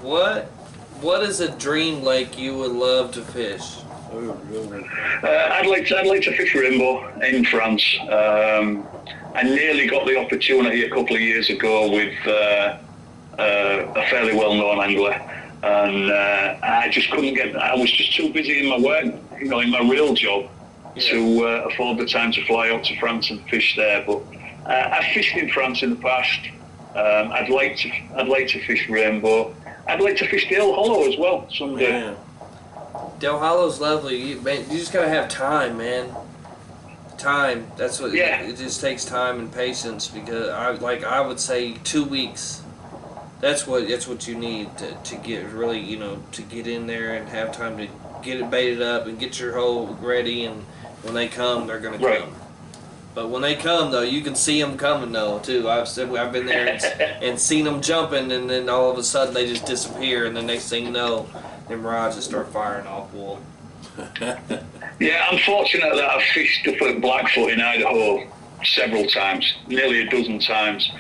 B: What is a dream lake you would love to fish?
C: I'd like to fish Rainbow in France. I nearly got the opportunity a couple of years ago with a fairly well-known angler, and I just couldn't get. I was just too busy in my work, in my real job, to afford the time to fly out to France and fish there. But I've fished in France in the past. I'd like to fish Rainbow. I'd like to fish Dale Hollow as well someday.
D: Yeah.
B: Dale Hollow's lovely. You just gotta have time, man. Time. That's what.
C: Yeah.
B: It just takes time and patience, because I would say 2 weeks. That's what you need to get really, to get in there and have time to get it baited up and get your hole ready. And when they come, they're gonna
C: Right.
B: come. But when they come, though, you can see them coming, though, too. I've been there and seen them jumping, and then all of a sudden they just disappear, and the next thing you know, them rods just start firing off wool.
C: Yeah, I'm fortunate that I've fished up at Blackfoot in Idaho several times, nearly a dozen times.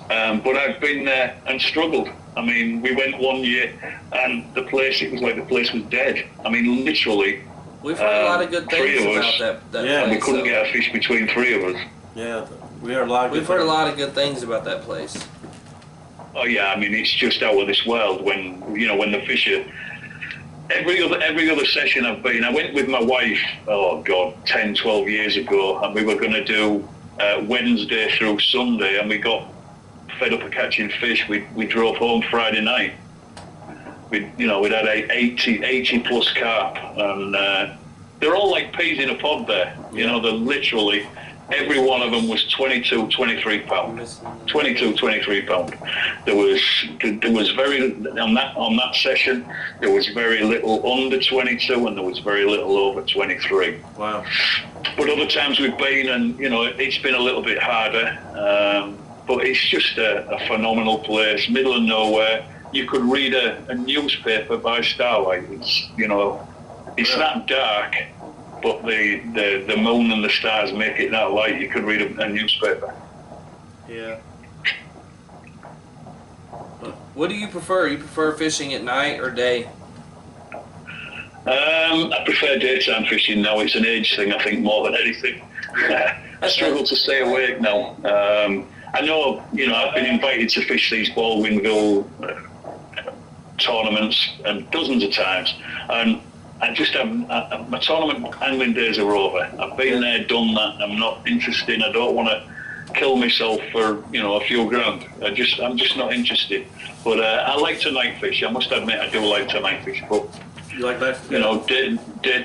C: But I've been there and struggled. I mean, we went one year, and it was like the place was dead. I mean, literally.
B: We've heard a lot of good things about that
D: Yeah,
B: place.
C: We couldn't get a fish between three of us.
D: Yeah, we heard a lot of
B: We've heard a lot of good things about that place.
C: Oh yeah, I mean, it's just out of this world when the fish are. Every other session I've been, I went with my wife, 10, 12 years ago, and we were going to do Wednesday through Sunday, and we got fed up of catching fish. We drove home Friday night. We'd had 80 plus carp, and they're all like peas in a pod there. They're literally, every one of them was 22, 23 pound. 22, 23 pound. There was very, on that session, there was very little under 22, and there was very little over 23.
D: Wow.
C: But other times we've been, and it's been a little bit harder, but it's just a phenomenal place, middle of nowhere. You could read a newspaper by starlight. It's not dark, but the moon and the stars make it that light. You could read a newspaper.
B: Yeah. What do you prefer? You prefer fishing at night or day?
C: I prefer daytime fishing now. It's an age thing, I think, more than anything. I struggle to stay awake now. I know, I've been invited to fish these Baldwinville tournaments and dozens of times, and I just have my tournament angling days are over. I've been there, done that. I'm not interested. I don't want to kill myself for a few grand. I'm just not interested. But I like to night fish. I must admit, I do like to night fish. But
D: You like that?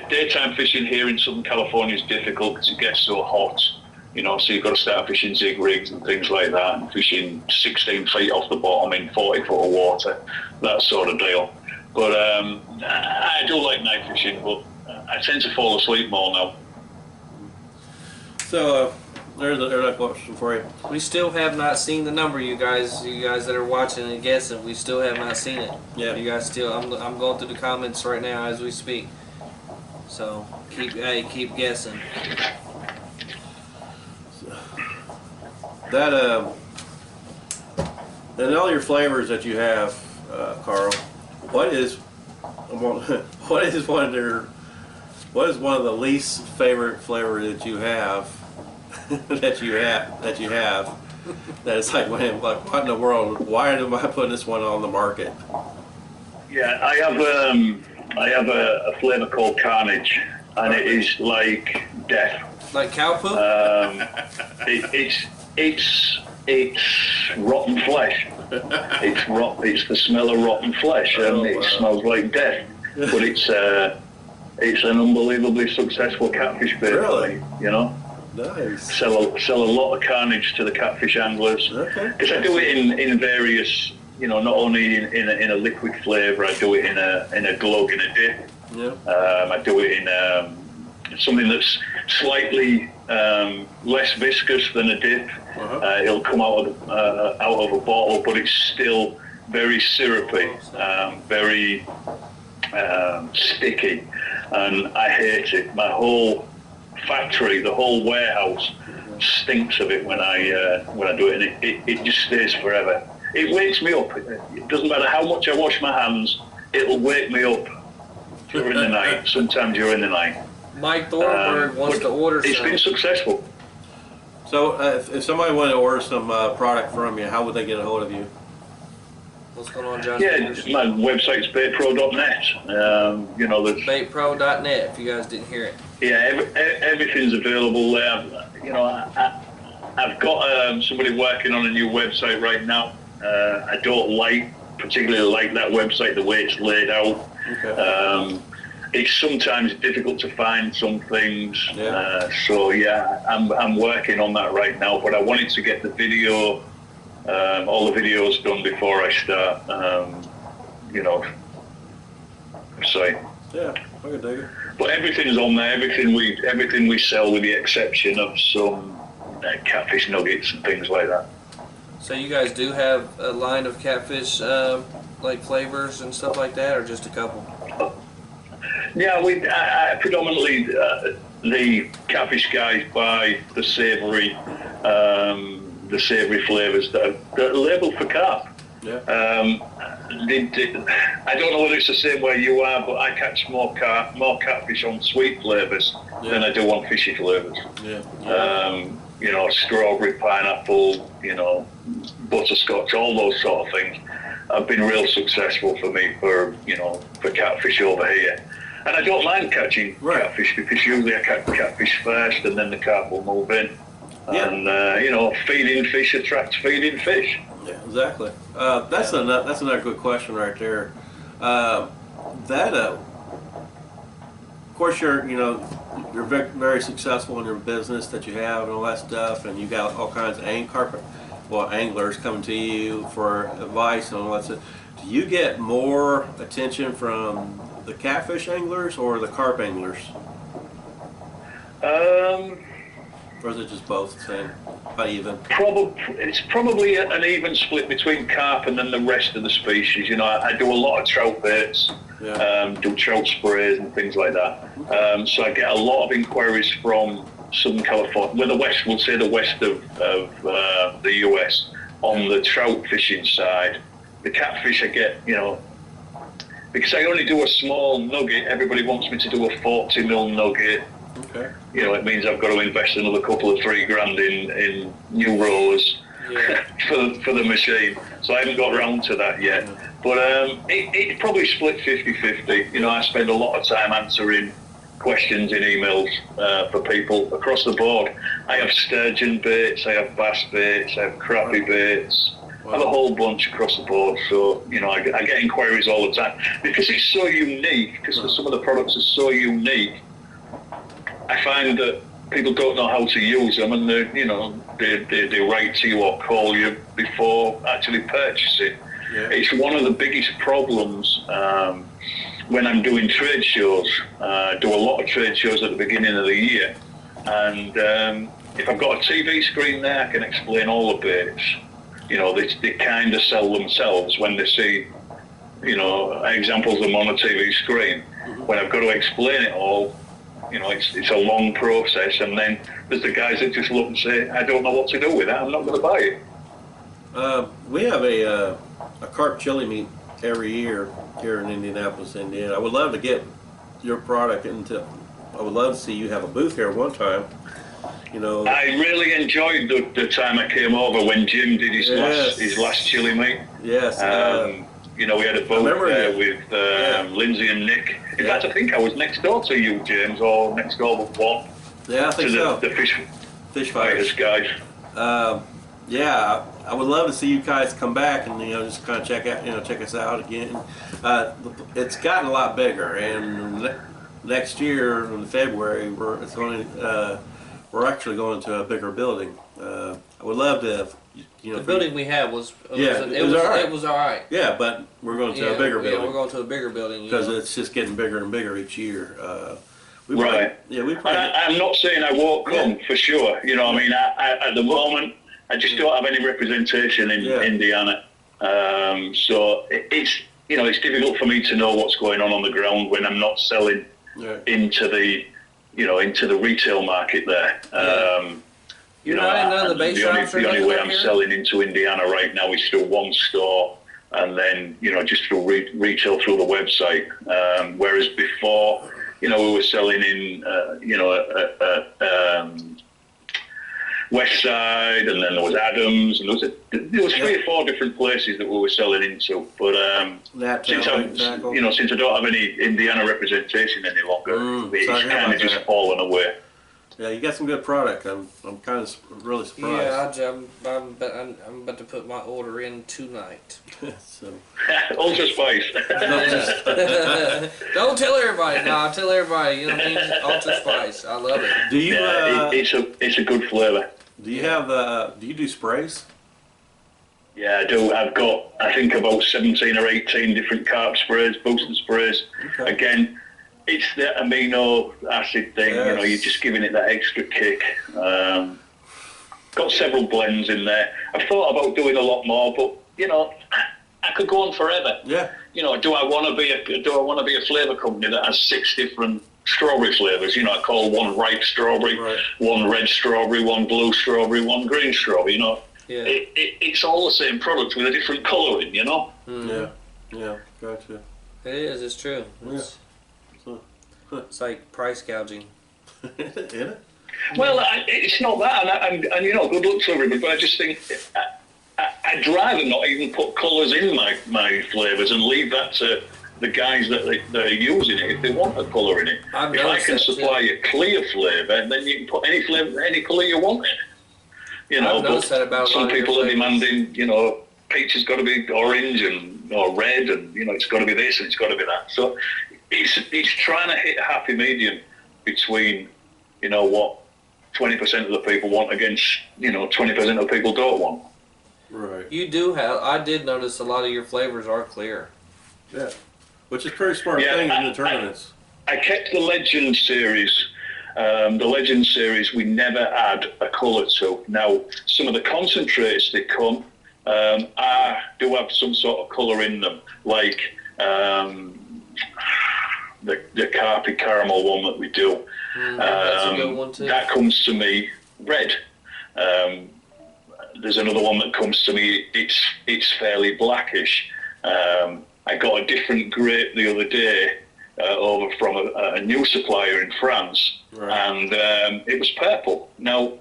C: daytime fishing here in Southern California is difficult because it gets so hot. So you've got to start fishing zig rigs and things like that, and fishing 16 feet off the bottom in 40 foot of water, that sort of deal. But I do like night fishing, but I tend to fall asleep more now.
D: So there's a question for you.
B: We still have not seen the number, you guys that are watching and guessing. We still have not seen it.
D: Yeah.
B: You guys still. I'm going through the comments right now as we speak. So keep guessing.
D: That and all your flavors that you have, Karl, what is one of the least favorite flavor that you have that you have that it's like, man, like, what in the world? Why am I putting this one on the market?
C: Yeah, I have a flavor called Carnage, and it is like death.
B: Like cow poop?
C: It's rotten flesh. It's the smell of rotten flesh, and it smells like death. But it's an unbelievably successful catfish bait.
D: Really?
C: Nice.
D: Nice.
C: Sell a lot of Carnage to the catfish anglers.
D: Okay.
C: Because I do it in various, not only in a liquid flavour. I do it in a glug, in a dip.
D: Yeah.
C: I do it in something that's slightly less viscous than a dip.
D: Uh-huh.
C: It'll come out of a bottle, but it's still very syrupy, very sticky, and I hate it. My whole factory, the whole warehouse, stinks of it when I do it, and it just stays forever. It wakes me up. It doesn't matter how much I wash my hands, it'll wake me up during the night, sometime during the night.
B: Mike Thornburg wants to order some.
C: It's been successful.
D: So if somebody wanted to order some product from you, how would they get a hold of you?
B: What's going on, Josh?
C: Yeah, my website's BaitPro.net. You know, there's
B: BaitPro.net, if you guys didn't hear it.
C: yeah, everything's available there. You know, I've got somebody working on a new website right now. I don't particularly like that website, the way it's laid out.
D: Okay.
C: It's sometimes difficult to find some things.
D: Yeah.
C: So yeah, I'm working on that right now. But I wanted to get the video, all the videos done before I start. You know, site.
D: Yeah, I can dig it.
C: But everything's on there. Everything we sell, with the exception of some catfish nuggets and things like that.
B: So you guys do have a line of catfish, like flavors and stuff like that, or just a couple?
C: Yeah, I predominantly the catfish guys buy the savoury flavours that are labelled for carp.
D: Yeah.
C: I don't know whether it's the same way you are, but I catch more catfish on sweet flavours than I do on fishy flavours.
D: Yeah.
C: You know, strawberry, pineapple, you know, butterscotch, all those sort of things have been real successful for me for catfish over here. And I don't mind catching catfish, because usually I catch catfish first and then the carp will move in.
D: Yeah.
C: And, you know, feeding fish attracts feeding fish.
D: Yeah, exactly. That's another good question right there. Of course, you're very, very successful in your business that you have and all that stuff, and you got all kinds of anglers coming to you for advice and all that stuff. Do you get more attention from the catfish anglers or the carp anglers? Or is it just both the same? About even?
C: It's probably an even split between carp and then the rest of the species. You know, I do a lot of trout baits, do trout sprays and things like that. So I get a lot of inquiries from Southern California, we'll say the west of the US, on the trout fishing side. The catfish I get, you know, because I only do a small nugget, everybody wants me to do a 40mm nugget.
D: Okay.
C: You know, it means I've got to invest another couple of $3,000 in new rollers for the machine. So I haven't got around to that yet. But it's probably split 50-50. You know, I spend a lot of time answering questions in emails for people across the board. I have sturgeon baits, I have bass baits, I have crappie baits. I have a whole bunch across the board. So, you know, I get inquiries all the time. Because it's so unique, because some of the products are so unique, I find that people don't know how to use them, and they write to you or call you before actually purchasing. Yeah. It's one of the biggest problems when I'm doing trade shows. I do a lot of trade shows at the beginning of the year, and if I've got a TV screen there, I can explain all the baits. You know, they kind of sell themselves when they see, you know, examples of them on a TV screen. When I've got to explain it all, you know, it's a long process, and then there's the guys that just look and say, I don't know what to do with that, I'm not going to buy it.
D: We have a carp chili meat every year here in Indianapolis, Indiana. I would love to get your product I would love to see you have a booth here one time. You know, I
C: really enjoyed the time I came over when Jim did his last chili meat.
D: Yes.
C: You know, we had a booth there with Lindsay and Nick. In fact, I think I was next door to you, James, or next door but one.
D: Yeah, I think so.
C: The fish fighters guys.
D: Yeah, I would love to see you guys come back and just kind of check us out again. It's gotten a lot bigger, and next year in February we're actually going to a bigger building. I would love to.
B: The building we had was all right.
D: Yeah, but we're going to a bigger building.
B: Yeah, we're going to a bigger building
D: because it's just getting bigger and bigger each year.
C: I'm not saying I won't come for sure. You know, I mean, at the moment, I just don't have any representation in Indiana. So it's difficult for me to know what's going on the ground when I'm not selling into the retail market there.
B: You're not in none of the bait shops or
C: the only
B: nothing
C: way
B: up
C: I'm
B: here?
C: selling into Indiana right now is through one store, and then just through retail through the website. Whereas before, we were selling in West Side, and then there was Adams, and there was 3 or 4 different places that we were selling into. But since I don't have any Indiana representation any longer, it's kind of just fallen away.
D: Yeah, you got some good product. I'm kind of really surprised.
B: Yeah, I'm about to put my order in tonight.
D: So.
C: Ultra Spice.
B: Don't tell everybody. No, I'll tell everybody. You know what I mean? Ultra Spice. I love it.
D: Do you?
C: It's a good flavour.
D: Do you have do you do sprays?
C: Yeah, I do. I've got, I think, about 17 or 18 different carp sprays, boosting sprays.
D: Okay.
C: Again, it's the amino acid thing.
D: Yes.
C: You're just giving it that extra kick. Got several blends in there. I've thought about doing a lot more, but I could go on forever.
D: Yeah.
C: Do I want to be a flavour company that has 6 different strawberry flavours? I call one ripe strawberry,
D: Right.
C: one red strawberry, one blue strawberry, one green strawberry.
B: Yeah.
C: It's all the same product with a different colouring.
B: Mm-hmm.
D: Yeah, gotcha.
B: It is. It's true. It's like price gouging.
D: Isn't it?
C: Well, it's not that, and good luck to everybody. But I just think I'd rather not even put colours in my flavours and leave that to the guys that are using it if they want a colour in it. If I can supply a clear flavour, then you can put any flavour, any colour you want in.
B: I've noticed that about
C: some
B: a lot of
C: people
B: your
C: are demanding, peach has got to be orange or red, and it's got to be this and it's got to be that. So it's trying to hit a happy medium between what 20% of the people want against 20% of the people don't want.
D: Right.
B: You do have. I did notice a lot of your flavors are clear.
D: Yeah. Which is a pretty smart thing in the tournaments.
C: I kept the Legend series. The Legend series we never add a colour to. Now, some of the concentrates that come do have some sort of colour in them, like the Carpy Caramel one that we do.
B: That's a good one too.
C: That comes to me red. There's another one that comes to me, it's fairly blackish. I got a different grape the other day over from a new supplier in France,
D: right.
C: and it was purple. Now,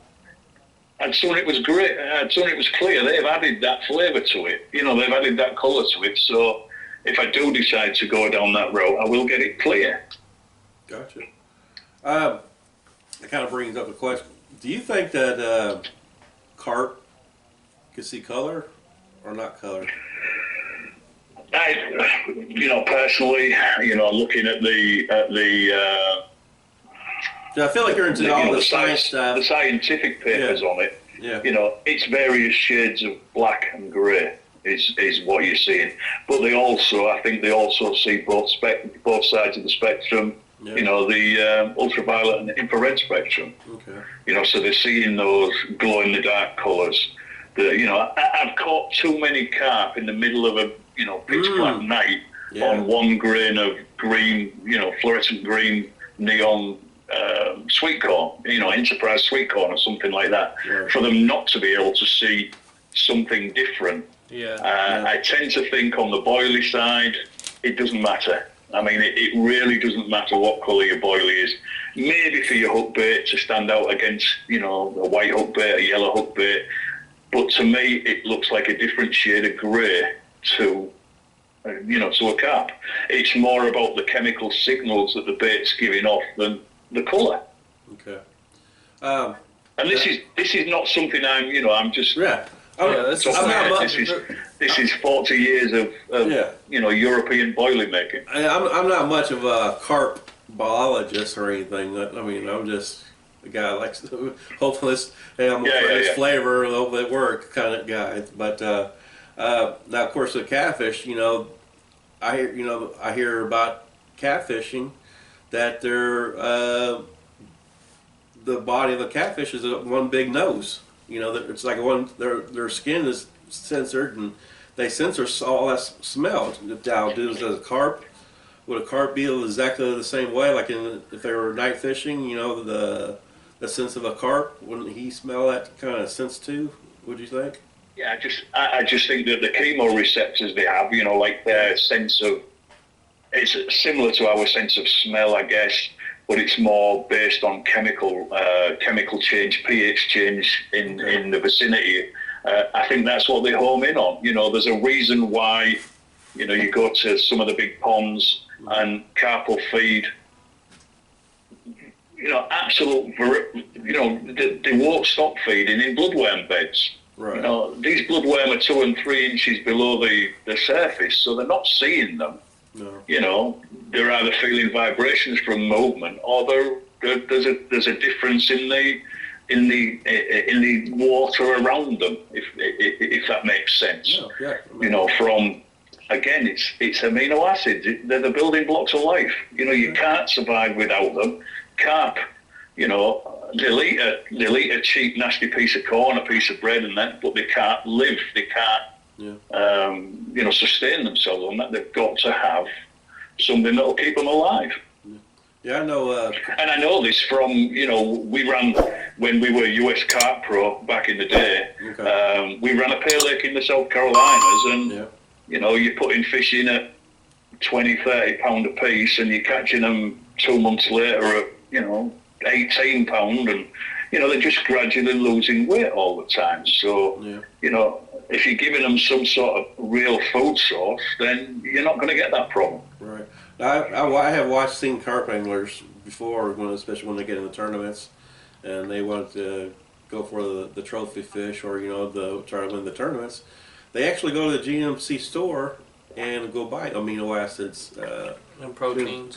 C: I'd seen it was great. I'd seen it was clear. They've added that flavour to it. They've added that colour to it. So if I do decide to go down that route, I will get it clear.
D: Gotcha. That kind of brings up a question. Do you think that carp can see color or not color?
C: Personally, looking at the
D: I feel like you're into all the science stuff.
C: The scientific papers on it.
D: Yeah.
C: It's various shades of black and grey is what you're seeing. But I think they also see both sides of the spectrum.
D: Yeah.
C: The ultraviolet and the infrared spectrum.
D: Okay.
C: So they're seeing those glow in the dark colours. I've caught too many carp in the middle of a pitch black night on 1 grain of green, fluorescent green neon sweet corn, Enterprise sweet corn or something like that,
D: right.
C: For them not to be able to see something different. I tend to think on the boilie side, it doesn't matter. I mean, it really doesn't matter what colour your boilie is. Maybe for your hook bait to stand out against, a white hook bait, a yellow hook bait. But to me, it looks like a different shade of grey to a carp. It's more about the chemical signals that the bait's giving off than the colour.
D: Okay.
C: And this is not something I'm just.
D: Yeah.
C: This is 40 years of European boiling making.
D: I'm not much of a carp biologist or anything. I mean, I'm just a guy who likes to hopefully I'm gonna try this flavor, hopefully it works kind of guy. But now, of course, the catfish. I hear about catfishing that the body of a catfish is one big nose. It's like their skin is censored and they censor all that smell. Now, would a carp be exactly the same way? Like if they were night fishing, the a sense of a carp? Wouldn't he smell that kind of sense too? Would you think?
C: Yeah, I just think that the chemoreceptors they have, like their sense of, it's similar to our sense of smell, I guess, but it's more based on chemical change, pH change in the vicinity. I think that's what they home in on. There's a reason why, you go to some of the big ponds and carp will feed, absolute, they won't stop feeding in bloodworm beds.
D: Right.
C: These bloodworm are 2 and 3 inches below the surface, so they're not seeing them.
D: No.
C: They're either feeling vibrations from movement, or there's a difference in the water around them, if that makes sense.
D: Yeah. Yeah.
C: From again, it's amino acids. They're the building blocks of life. You can't survive without them. Carp, they'll eat a cheap, nasty piece of corn, a piece of bread, and that, but they can't live. They can't, sustain themselves on that. They've got to have something that'll keep them alive.
D: Yeah, I know.
C: And I know this from, we ran, when we were US Carp Pro back in the day, we ran a pale lake in the South Carolinas, and, you're putting fish in at 20, 30 pound a piece, and you're catching them 2 months later at, 18 pound, and, they're just gradually losing weight all the time. So, if you're giving them some sort of real food source, then you're not going to get that problem.
D: Right. I have seen carp anglers before, especially when they get in the tournaments, and they want to go for the trophy fish, or try to win the tournaments. They actually go to the GMC store and go buy amino acids
B: and protein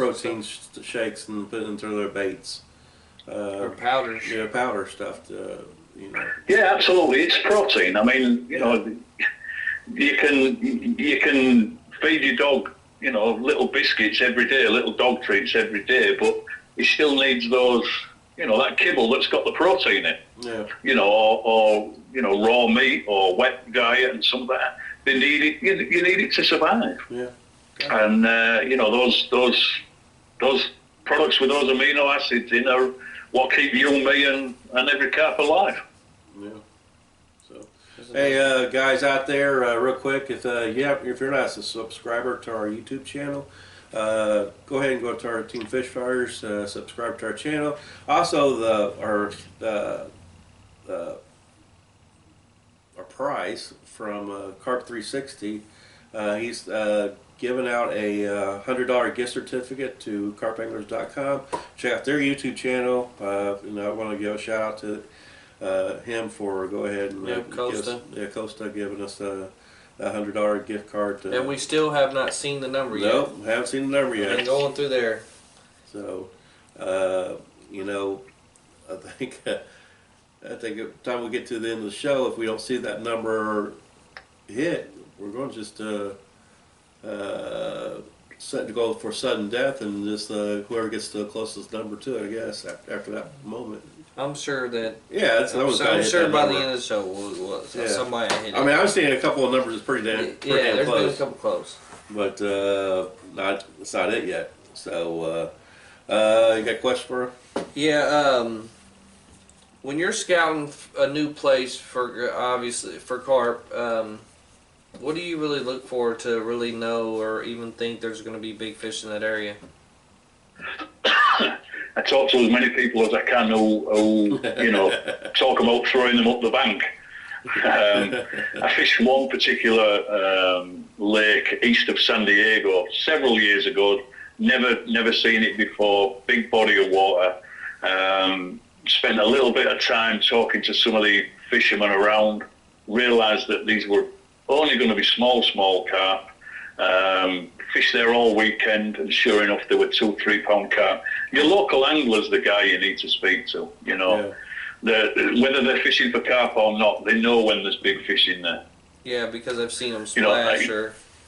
D: shakes and put it into their baits.
B: Or powders.
D: Yeah, powder stuff.
C: Yeah, absolutely. It's protein. I mean, you can feed your dog, little biscuits every day, little dog treats every day, but he still needs those, that kibble that's got the protein in.
D: Yeah.
C: Or raw meat or wet diet and some of that. They need it. You need it to survive.
D: Yeah.
C: And those products with those amino acids in are what keep you, me, and every carp alive.
D: Yeah. So, hey, guys out there, real quick, if you're not a subscriber to our YouTube channel, go ahead and go to our Team Fish Fires, subscribe to our channel. Also, our prize from Carp 360, he's giving out a $100 gift certificate to carpanglers.com. Check out their YouTube channel. And I want to give a shout out to him for go ahead and
B: Kosta.
D: Kosta giving us a $100 gift card.
B: And we still have not seen the number yet.
D: Nope, haven't seen the number yet.
B: Been going through there.
D: So, I think by the time we get to the end of the show, if we don't see that number hit, we're going to just set to go for sudden death, and just whoever gets the closest number to it, I guess, after that moment.
B: I'm sure that.
D: Yeah,
B: I'm sure by the end of the show, we'll somebody hit it.
D: I mean, I've seen a couple of numbers that's pretty damn close.
B: There's been a couple close.
D: But it's not it yet. So, you got a question for her?
B: Yeah, when you're scouting a new place for carp, what do you really look for to really know or even think there's going to be big fish in that area?
C: I talk to as many people as I can who talk about throwing them up the bank. I fished one particular lake east of San Diego several years ago. Never seen it before. Big body of water. Spent a little bit of time talking to some of the fishermen around. Realised that these were only going to be small carp. Fished there all weekend, and sure enough, there were 2-3 pound carp. Your local angler's the guy you need to speak to. Whether they're fishing for carp or not, they know when there's big fish in there.
B: Yeah, because I've seen them splash.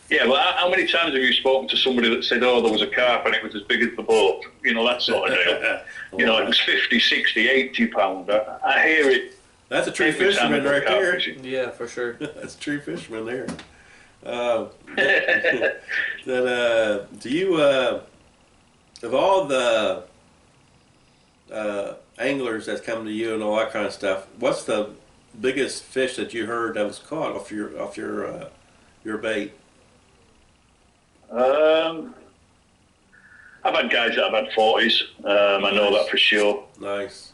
C: Yeah, well, how many times have you spoken to somebody that said, "Oh, there was a carp and it was as big as the boat"? That sort of deal. It was 50, 60, 80 pound. I hear it.
D: That's a true fisherman right there.
C: Fishing.
B: Yeah, for sure.
D: That's a true fisherman there. Do you, of all the
A: anglers that come to you and all that kind of stuff, what's the biggest fish that you heard that was caught off your bait?
C: I've had guys that have had 40s. I know that for sure.
A: Nice.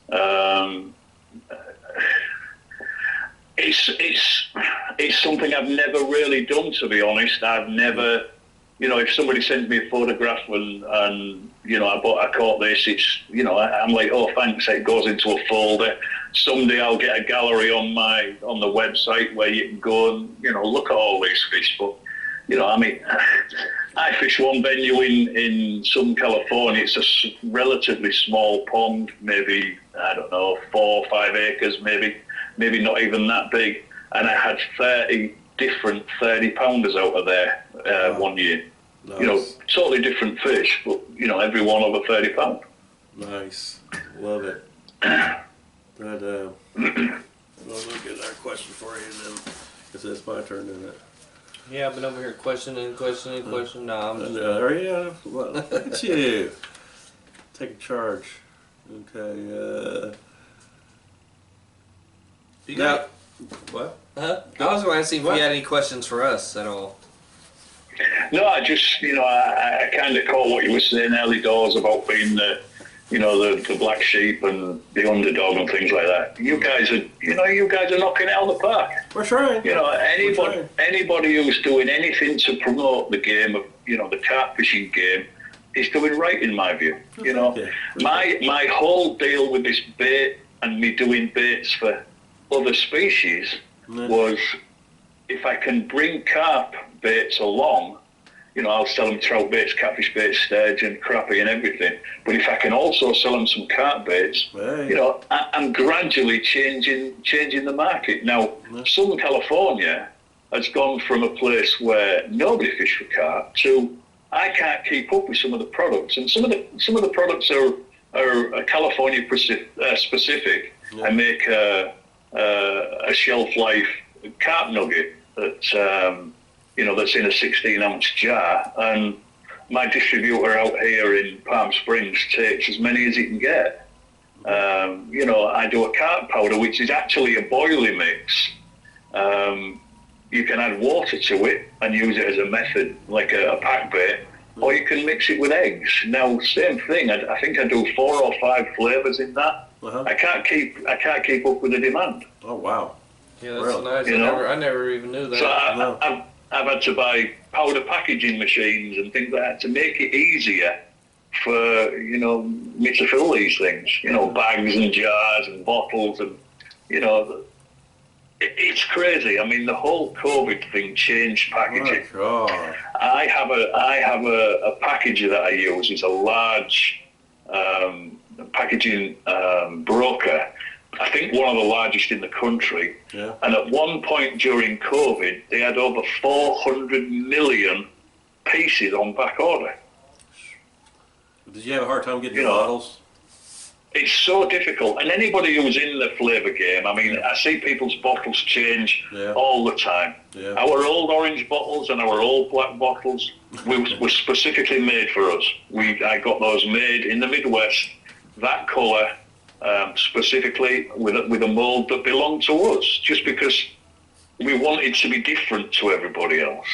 C: It's something I've never really done, to be honest. I've never, if somebody sends me a photograph and I caught this, it's, I'm like, oh, thanks. It goes into a folder. Someday I'll get a gallery on the website where you can go and, look at all these fish. But, I fish one venue in Southern California. It's a relatively small pond, maybe, I don't know, 4 or 5 acres, maybe not even that big. And I had 30 different 30-pounders out of there one year.
A: Nice.
C: Totally different fish, but, every one over 30 pounds.
A: Nice. Love it. But, well, let me get another question for you then, because it's my turn, isn't it?
B: Yeah, I've been over here questioning. No, I'm just...
A: Yeah, well, look at you. Take charge. Okay,
B: You got
A: what?
B: Huh? I was going to see if you had any questions for us at all.
C: No, I just, I kind of caught what you were saying early doors about being the black sheep and the underdog and things like that. You guys are knocking it out of the park.
A: We're trying.
C: Anybody who's doing anything to promote the game of, the carp fishing game is doing right in my view.
A: Okay.
C: My whole deal with this bait and me doing baits for other species was if I can bring carp baits along, I'll sell them trout baits, catfish baits, sturgeon, crappie and everything. But if I can also sell them some carp baits, I'm gradually changing the market. Now, Southern California has gone from a place where nobody fished for carp to I can't keep up with some of the products. And some of the products are California specific. Yeah. I make a shelf life carp nugget that that's in a 16-ounce jar, and my distributor out here in Palm Springs takes as many as he can get. I do a carp powder, which is actually a boiling mix. You can add water to it and use it as a method, like a pack bait, or you can mix it with eggs. Now, same thing. I think I do 4 or 5 flavors in that. Uh-huh. I can't keep up with the demand.
A: Oh wow!
B: Yeah, that's really nice. I never even knew that.
C: So I've had to buy powder packaging machines and things like that to make it easier for me to fill these things. Bags and jars and bottles and it's crazy. I mean, the whole COVID thing changed packaging.
A: Oh, God.
C: I have a packager that I use. It's a large packaging broker. I think one of the largest in the country. Yeah. And at one point during COVID, they had over 400 million pieces on back order.
A: Did you have a hard time getting the bottles?
C: It's so difficult. And anybody who's in the flavour game, I mean, I see people's bottles change all the time. Yeah. Our old orange bottles and our old black bottles were specifically made for us. I got those made in the Midwest, that colour, specifically with a mould that belonged to us, just because we wanted to be different to everybody else.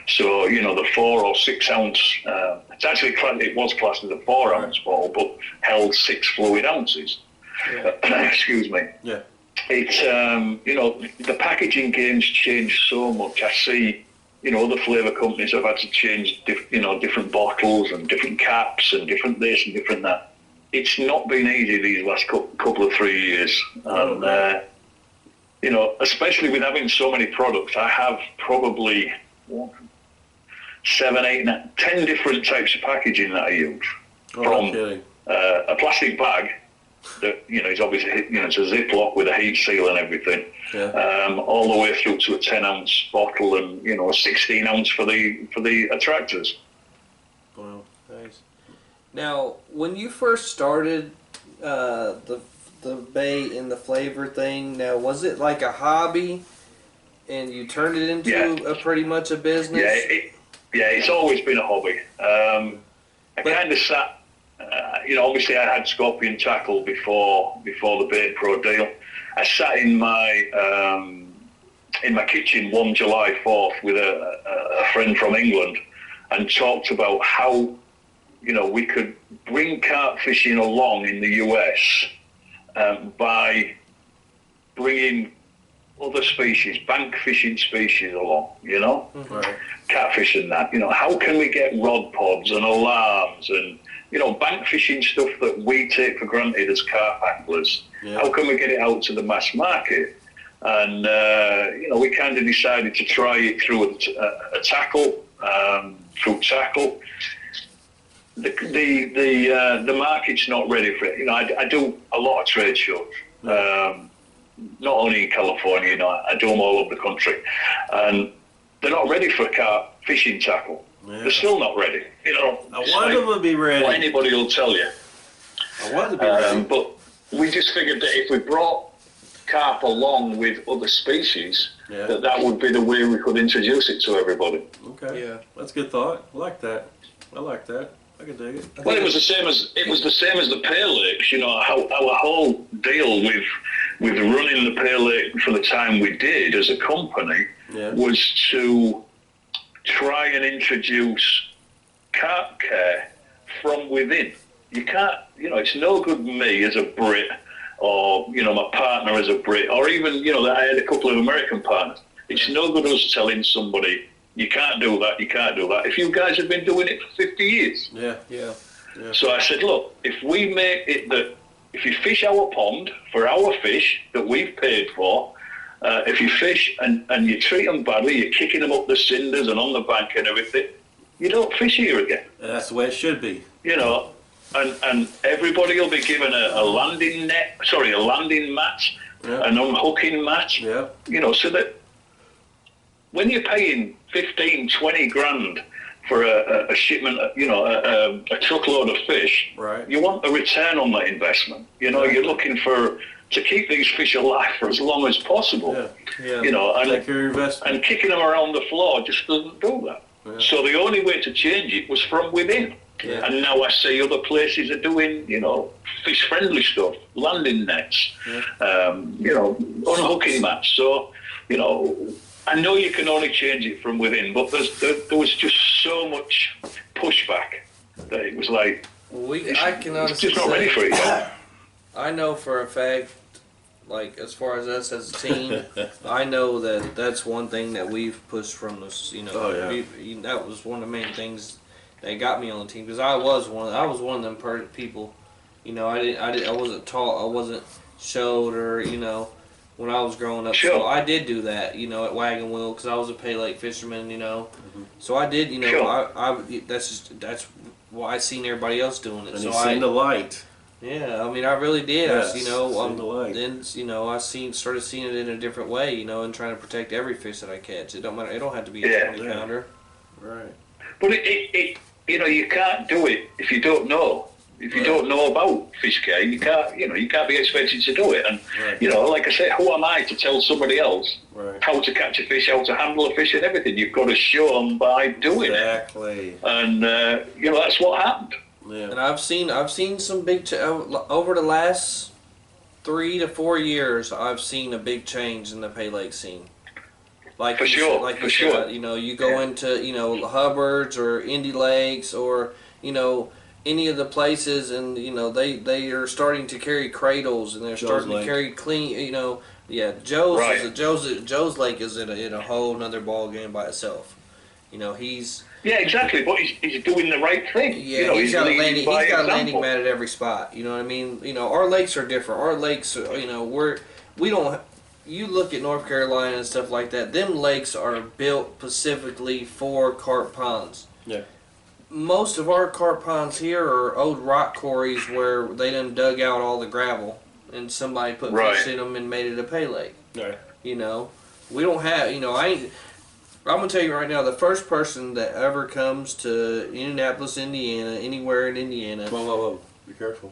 C: So, the 4 or 6 ounce, it was classed as a 4 ounce bottle, but held 6 fluid ounces. Yeah. Excuse me. Yeah. It's, the packaging game's changed so much. I see, other flavour companies have had to change, different bottles and different caps and different this and different that. It's not been easy these last couple of 3 years. And, especially with having so many products, I have probably 7, 8, 10 different types of packaging that I use. From a plastic bag that, is obviously, it's a Ziploc with a heat seal and everything, all the way through to a 10-ounce bottle and, a 16 ounce for the attractors.
B: Wow, nice. Now, when you first started the bait and the flavor thing, now was it like a hobby, and you turned it into a pretty much a business?
C: Yeah, it's always been a hobby. I kind of sat obviously I had scorpion tackle before the BaitPro deal. I sat in my kitchen one July 4th with a friend from England and talked about how, we could bring carp fishing along in the US by bringing other species, bank fishing species along,
D: Right.
C: catfish and that. How can we get rod pods and alarms and, bank fishing stuff that we take for granted as carp anglers?
D: Yeah.
C: How can we get it out to the mass market? And, we kind of decided to try it through a tackle, through tackle. The market's not ready for it. I do a lot of trade shows, not only in California. I do them all over the country, and they're not ready for a carp fishing tackle. Yeah. They're still not ready.
D: I want them to be ready.
C: Well, anybody will tell you.
D: I want to be ready.
C: But we just figured that if we brought carp along with other species, that would be the way we could introduce it to everybody.
D: Okay. Yeah, that's a good thought. I like that. I can dig it.
C: Well, it was the same as the Pale Lakes. Our whole deal with running the Pale Lake for the time we did as a company was to try and introduce carp care from within. You can't, it's no good me as a Brit, or my partner as a Brit, or even I had a couple of American partners. It's no good us telling somebody, you can't do that, if you guys have been doing it for 50 years.
D: Yeah.
C: So I said, look, if we make it that if you fish our pond for our fish that we've paid for, if you fish and you treat them badly, you're kicking them up the cinders and on the bank and everything, you don't fish here again.
D: That's the way it should be.
C: And everybody will be given a landing mat, an unhooking mat, so that when you're paying 15, 20 grand for a shipment, a truckload of fish,
D: right,
C: you want a return on that investment. You're looking to keep these fish alive for as long as possible. And kicking them around the floor just doesn't do that. Yeah. So the only way to change it was from within. Yeah. And now I see other places are doing, fish-friendly stuff, landing nets, unhooking mats. So, I know you can only change it from within, but there was just so much pushback that it was like,
B: I can honestly
C: just not ready for it yet.
B: I know for a fact, like as far as us as a team, I know that that's one thing that we've pushed from this. That was one of the main things that got me on the team, because I was one of them people. I wasn't taught, I wasn't showed, or when I was growing up.
C: Sure.
B: So I did do that, at Wagon Wheel, because I was a Pale Lake fisherman.
D: Mm-hmm.
B: So I did,
C: Sure.
B: that's why I seen everybody else doing it.
D: And
B: so
D: you seen the light.
B: Yeah, I really did.
D: Yes,
B: Then I started seeing it in a different way, and trying to protect every fish that I catch. It don't matter. It don't have to be a 20 pounder.
D: Right.
C: But you can't do it if you don't know. If you don't know about fish care, you can't be expected to do it. And like I said, who am I to tell somebody else how to catch a fish, how to handle a fish, and everything? You've got to show them by doing
D: it.
C: And that's what happened.
B: Yeah. And I've seen some big over the last 3 to 4 years. I've seen a big change in the Pale Lake scene. Like
C: for sure,
B: you go into Hubbard's or Indy Lakes or any of the places, and they are starting to carry cradles, and they're starting to carry clean. Joe's Lake is in a whole nother ball game by itself. He's.
C: Yeah, exactly. But he's doing the right thing.
B: Yeah, he's got a landing mat at every spot. You know what I mean? Our lakes are different. Our lakes, we don't. You look at North Carolina and stuff like that. Them lakes are built specifically for carp ponds.
D: Yeah.
B: Most of our carp ponds here are old rock quarries where they done dug out all the gravel and somebody put fish in them and made it a Pale Lake.
D: Right.
B: We don't have. I'm gonna tell you right now, the first person that ever comes to Indianapolis, Indiana, anywhere in Indiana.
D: Whoa. Be careful.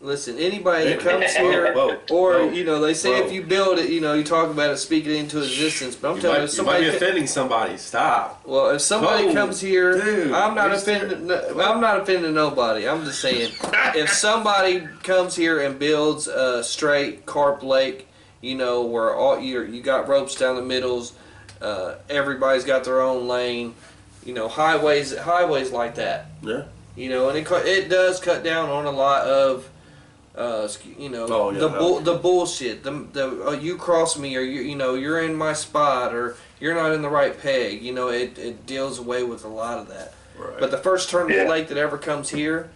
B: Listen, anybody that comes here, or you know, they say if you build it, you know, you talk about it, speak it into existence. But I'm telling you, if
D: You might
B: somebody
D: be offending somebody. Stop.
B: well, if somebody comes here,
D: dude,
B: I'm not offending. I'm not offending nobody. I'm just saying, if somebody comes here and builds a straight carp lake, you know, where all you got ropes down the middles, everybody's got their own lane, you know, highways like that.
D: Yeah.
B: You know, and it does cut down on a lot of. You know, the bullshit. The you cross me, or you know, you're in my spot, or you're not in the right peg. You know, it deals away with a lot of that.
D: Right.
B: But the first tournament lake that ever comes here,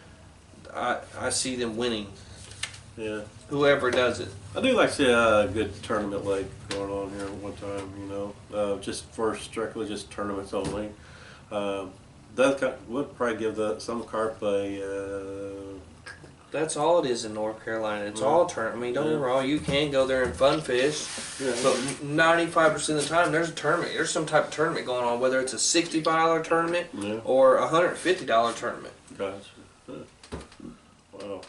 B: I see them winning.
D: Yeah.
B: Whoever does it.
D: I do like to see a good tournament lake going on here one time. You know, just for strictly just tournaments only. Would probably give some carp a.
B: That's all it is in North Carolina. It's all tournament. I mean, don't get me wrong. You can go there and fun fish, but 95% of the time there's a tournament. There's some type of tournament going on, whether it's a $65 tournament or a $150 tournament.
D: Gotcha. Wow.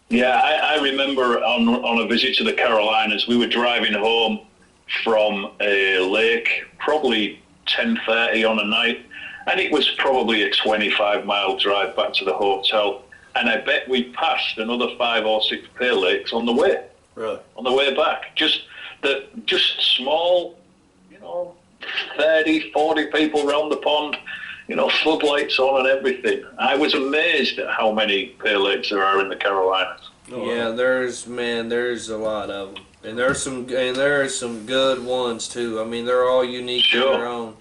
C: Yeah, I remember on a visit to the Carolinas, we were driving home from a lake, probably 10:30 on a night, and it was probably a 25-mile drive back to the hotel. And I bet we passed another 5 or 6 pale lakes on the way.
D: Really?
C: On the way back. Just small, you know, 30, 40 people around the pond, you know, floodlights on and everything. I was amazed at how many pale lakes there are in the Carolinas.
D: Oh,
B: yeah, there's a lot of them. And there are some good ones too. I mean, they're all unique in their own.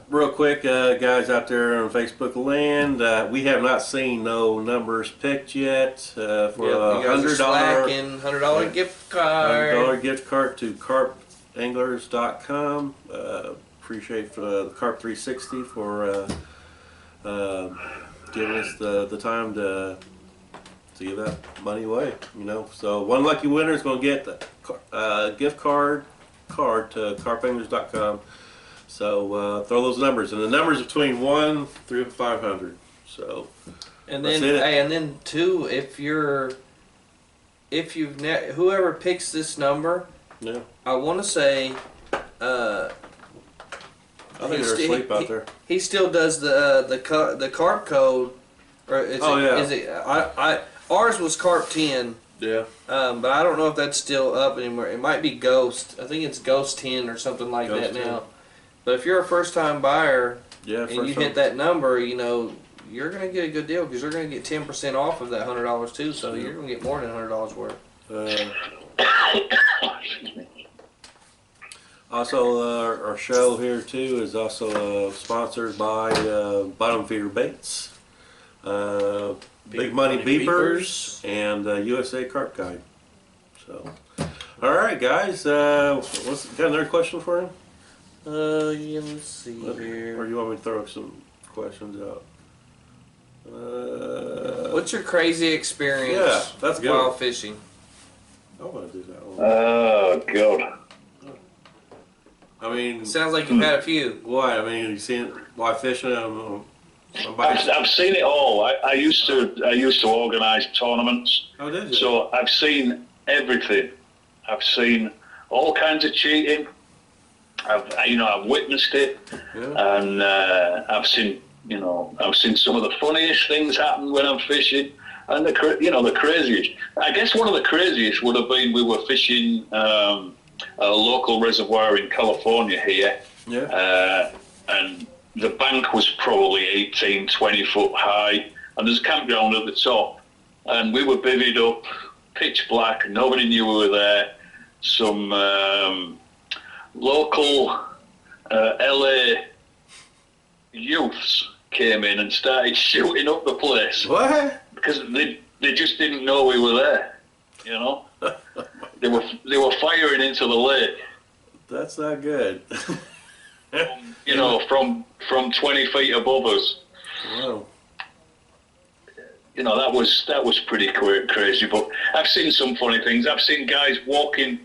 D: Real quick, guys out there on Facebook land, we have not seen no numbers picked yet for a
B: $100 gift card.
D: $100 gift card to carpanglers.com. Appreciate the Carp 360 for giving us the time to give that money away. You know, so one lucky winner is going to get the gift card to carpanglers.com. So throw those numbers, and the numbers between 1 through 500. So,
B: and then too, whoever picks this number, I want to say,
D: I think they're asleep out there.
B: He still does the carp code, or is it? Ours was carp 10.
D: Yeah.
B: But I don't know if that's still up anymore. It might be Ghost. I think it's Ghost 10 or something like that now. But if you're a first-time buyer and you hit that number, you know, you're going to get a good deal because you're going to get 10% off of that $100 too. So you're going to get more than $100 worth. Also, our show here too is also sponsored by Bottom Feeder Baits, Big Money Beepers, and USA Carp Guide. So, all right, guys. Got another question for him? Yeah, let's see here.
D: Or you want me to throw some questions out?
B: What's your crazy experience
D: that's good.
B: while fishing?
D: I want to do that one.
C: Oh, God.
D: I mean...
B: Sounds like you've had a few.
D: Why? I mean, you seen it while fishing?
C: I've seen it all. I used to organise tournaments.
D: Oh, did you?
C: So I've seen everything. I've seen all kinds of cheating. I've witnessed it, and I've seen some of the funniest things happen when I'm fishing, and the craziest. I guess one of the craziest would have been we were fishing a local reservoir in California here, and the bank was probably 18, 20 foot high, and there's a campground at the top, and we were bivvied up, pitch black, nobody knew we were there. Some local LA youths came in and started shooting up the place.
D: What?
C: Because they just didn't know we were there. You know, they were firing into the lake.
D: That's not good.
C: From 20 feet above us.
D: Wow.
C: You know, that was pretty crazy. But I've seen some funny things. I've seen guys walking,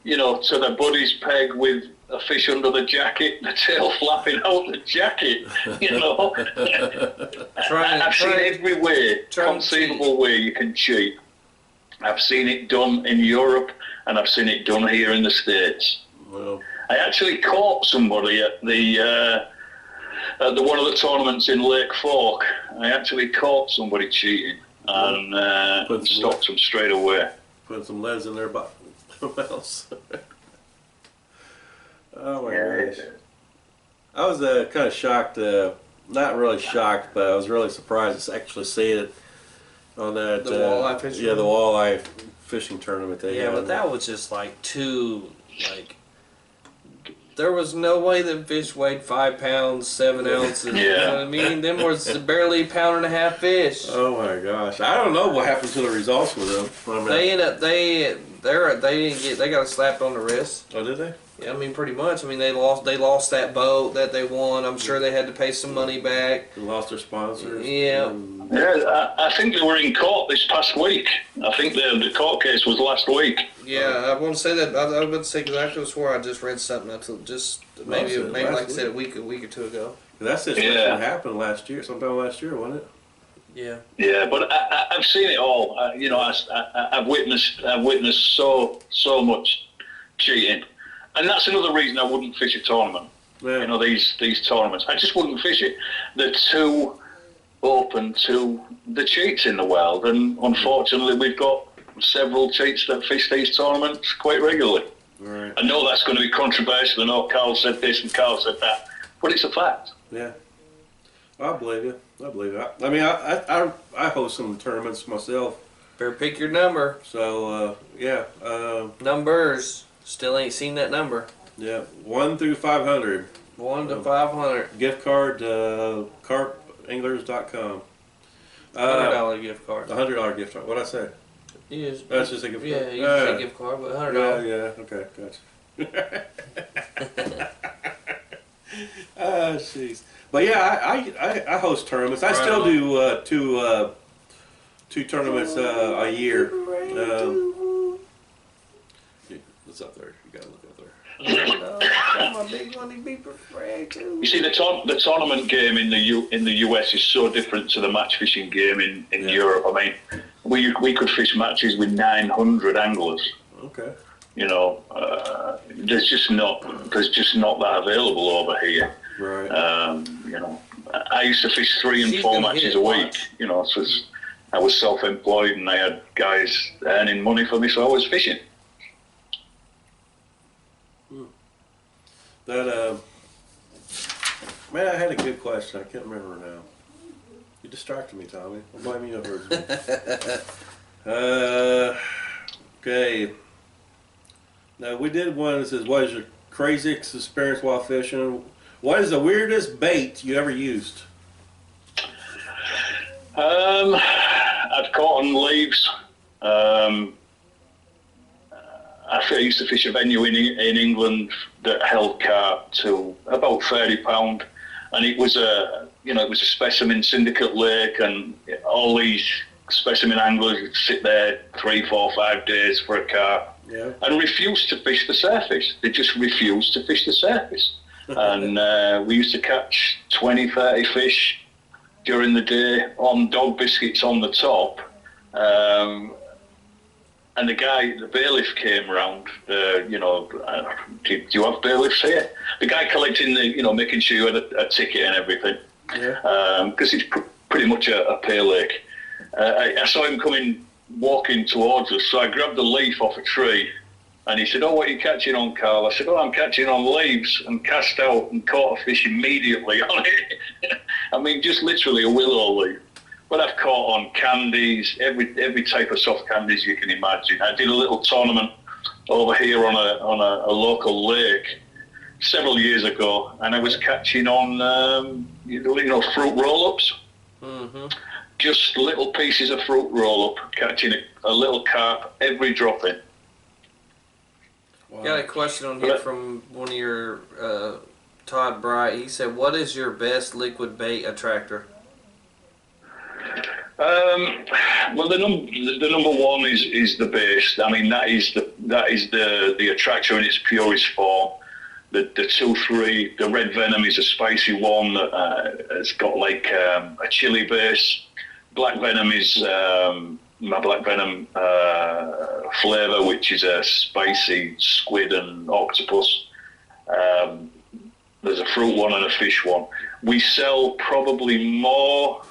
C: to their buddy's peg with a fish under the jacket, the tail flapping out the jacket, I've seen every way, conceivable way you can cheat. I've seen it done in Europe, and I've seen it done here in the States.
D: Well,
C: I actually caught somebody at the one of the tournaments in Lake Fork. I actually caught somebody cheating and stopped them straight away.
D: put some leads in their mouths. Oh my gosh. I was kind of shocked, not really shocked, but I was really surprised to actually see it on that.
B: The walleye fishing?
D: Yeah, the walleye fishing tournament they had.
B: but that was just like too, like, there was no way that fish weighed 5 pounds, 7 ounces. You know what I mean? Them was barely a pound and a half fish.
D: Oh my gosh. I don't know what happened to the results with them. I mean,
B: They end up, they got slapped on the wrist.
D: oh, did they?
B: Yeah, I mean, pretty much. I mean, they lost that boat that they won. I'm sure they had to pay some money back.
D: They lost their sponsors.
B: Yeah.
C: Yeah, I think they were in court this past week. I think the court case was last week.
B: Yeah, I want to say that. I would say because I could have swore I just read something up to just maybe like I said a week or two ago.
D: That situation happened last year, sometime last year, wasn't it?
B: Yeah.
C: Yeah, but I've seen it all. I've witnessed so much cheating, and that's another reason I wouldn't fish a tournament.
D: Yeah.
C: You know, these tournaments, I just wouldn't fish it. They're too open to the cheats in the world, and unfortunately, we've got several cheats that fish these tournaments quite regularly.
D: Right.
C: I know that's going to be controversial. I know Carl said this and Carl said that, but it's a fact.
D: Yeah. I believe you. I mean, I host some tournaments myself.
B: Better pick your number.
D: So, yeah.
B: Numbers. Still ain't seen that number.
D: Yeah. 1 through 500.
B: 1 to 500.
D: Gift card, carpanglers.com.
B: $100 gift card.
D: $100 gift card. What'd I say?
B: Yes.
D: That's just a gift card.
B: Yeah, you can say gift card, but $100.
D: Yeah, okay, gotcha. Oh, jeez. But yeah, I host tournaments. I still do two tournaments a year. What's up there? You gotta look up there.
B: My big money be afraid too.
C: You see, the tournament game in the US is so different to the match fishing game in Europe. I mean, we could fish matches with 900 anglers.
D: Okay.
C: You know, there's just not that available over here.
D: Right.
C: You know, I used to fish 3 and 4 matches a week. You know, so I was self-employed and I had guys earning money for me, so I was fishing.
D: That man, I had a good question. I can't remember now. You distracted me, Tommy. I'm blaming you over. Okay. Now we did one that says, "What is your craziest experience while fishing? What is the weirdest bait you ever used?"
C: I've caught on leaves. I used to fish a venue in England that held carp to about £30, and it was a specimen syndicate lake, and all these specimen anglers would sit there 3, 4, 5 days for a carp, and refused to fish the surface. They just refused to fish the surface, and we used to catch 20, 30 fish during the day on dog biscuits on the top. And the bailiff came round, do you have bailiffs here? The guy collecting making sure you had a ticket and everything. Because it's pretty much a pay lake. I saw him walking towards us, so I grabbed a leaf off a tree, and he said, "Oh, what are you catching on, Carl?" I said, "Oh, I'm catching on leaves," and cast out and caught a fish immediately on it. I mean, just literally a willow leaf. But I've caught on candies, every type of soft candies you can imagine. I did a little tournament over here on a local lake several years ago, and I was catching on fruit roll-ups. Mm-hmm. Just little pieces of fruit roll-up, catching a little carp every drop in.
B: Wow. Got a question on here from one of your Todd Bright. He said, "What is your best liquid bait attractor?"
C: Well, the number one is the base. I mean, that is the attractor in its purest form. The 2-3, the red venom is a spicy one that has got like a chili base. Black venom is my Black Venom flavour, which is a spicy squid and octopus. There's a fruit one and a fish one. We sell probably more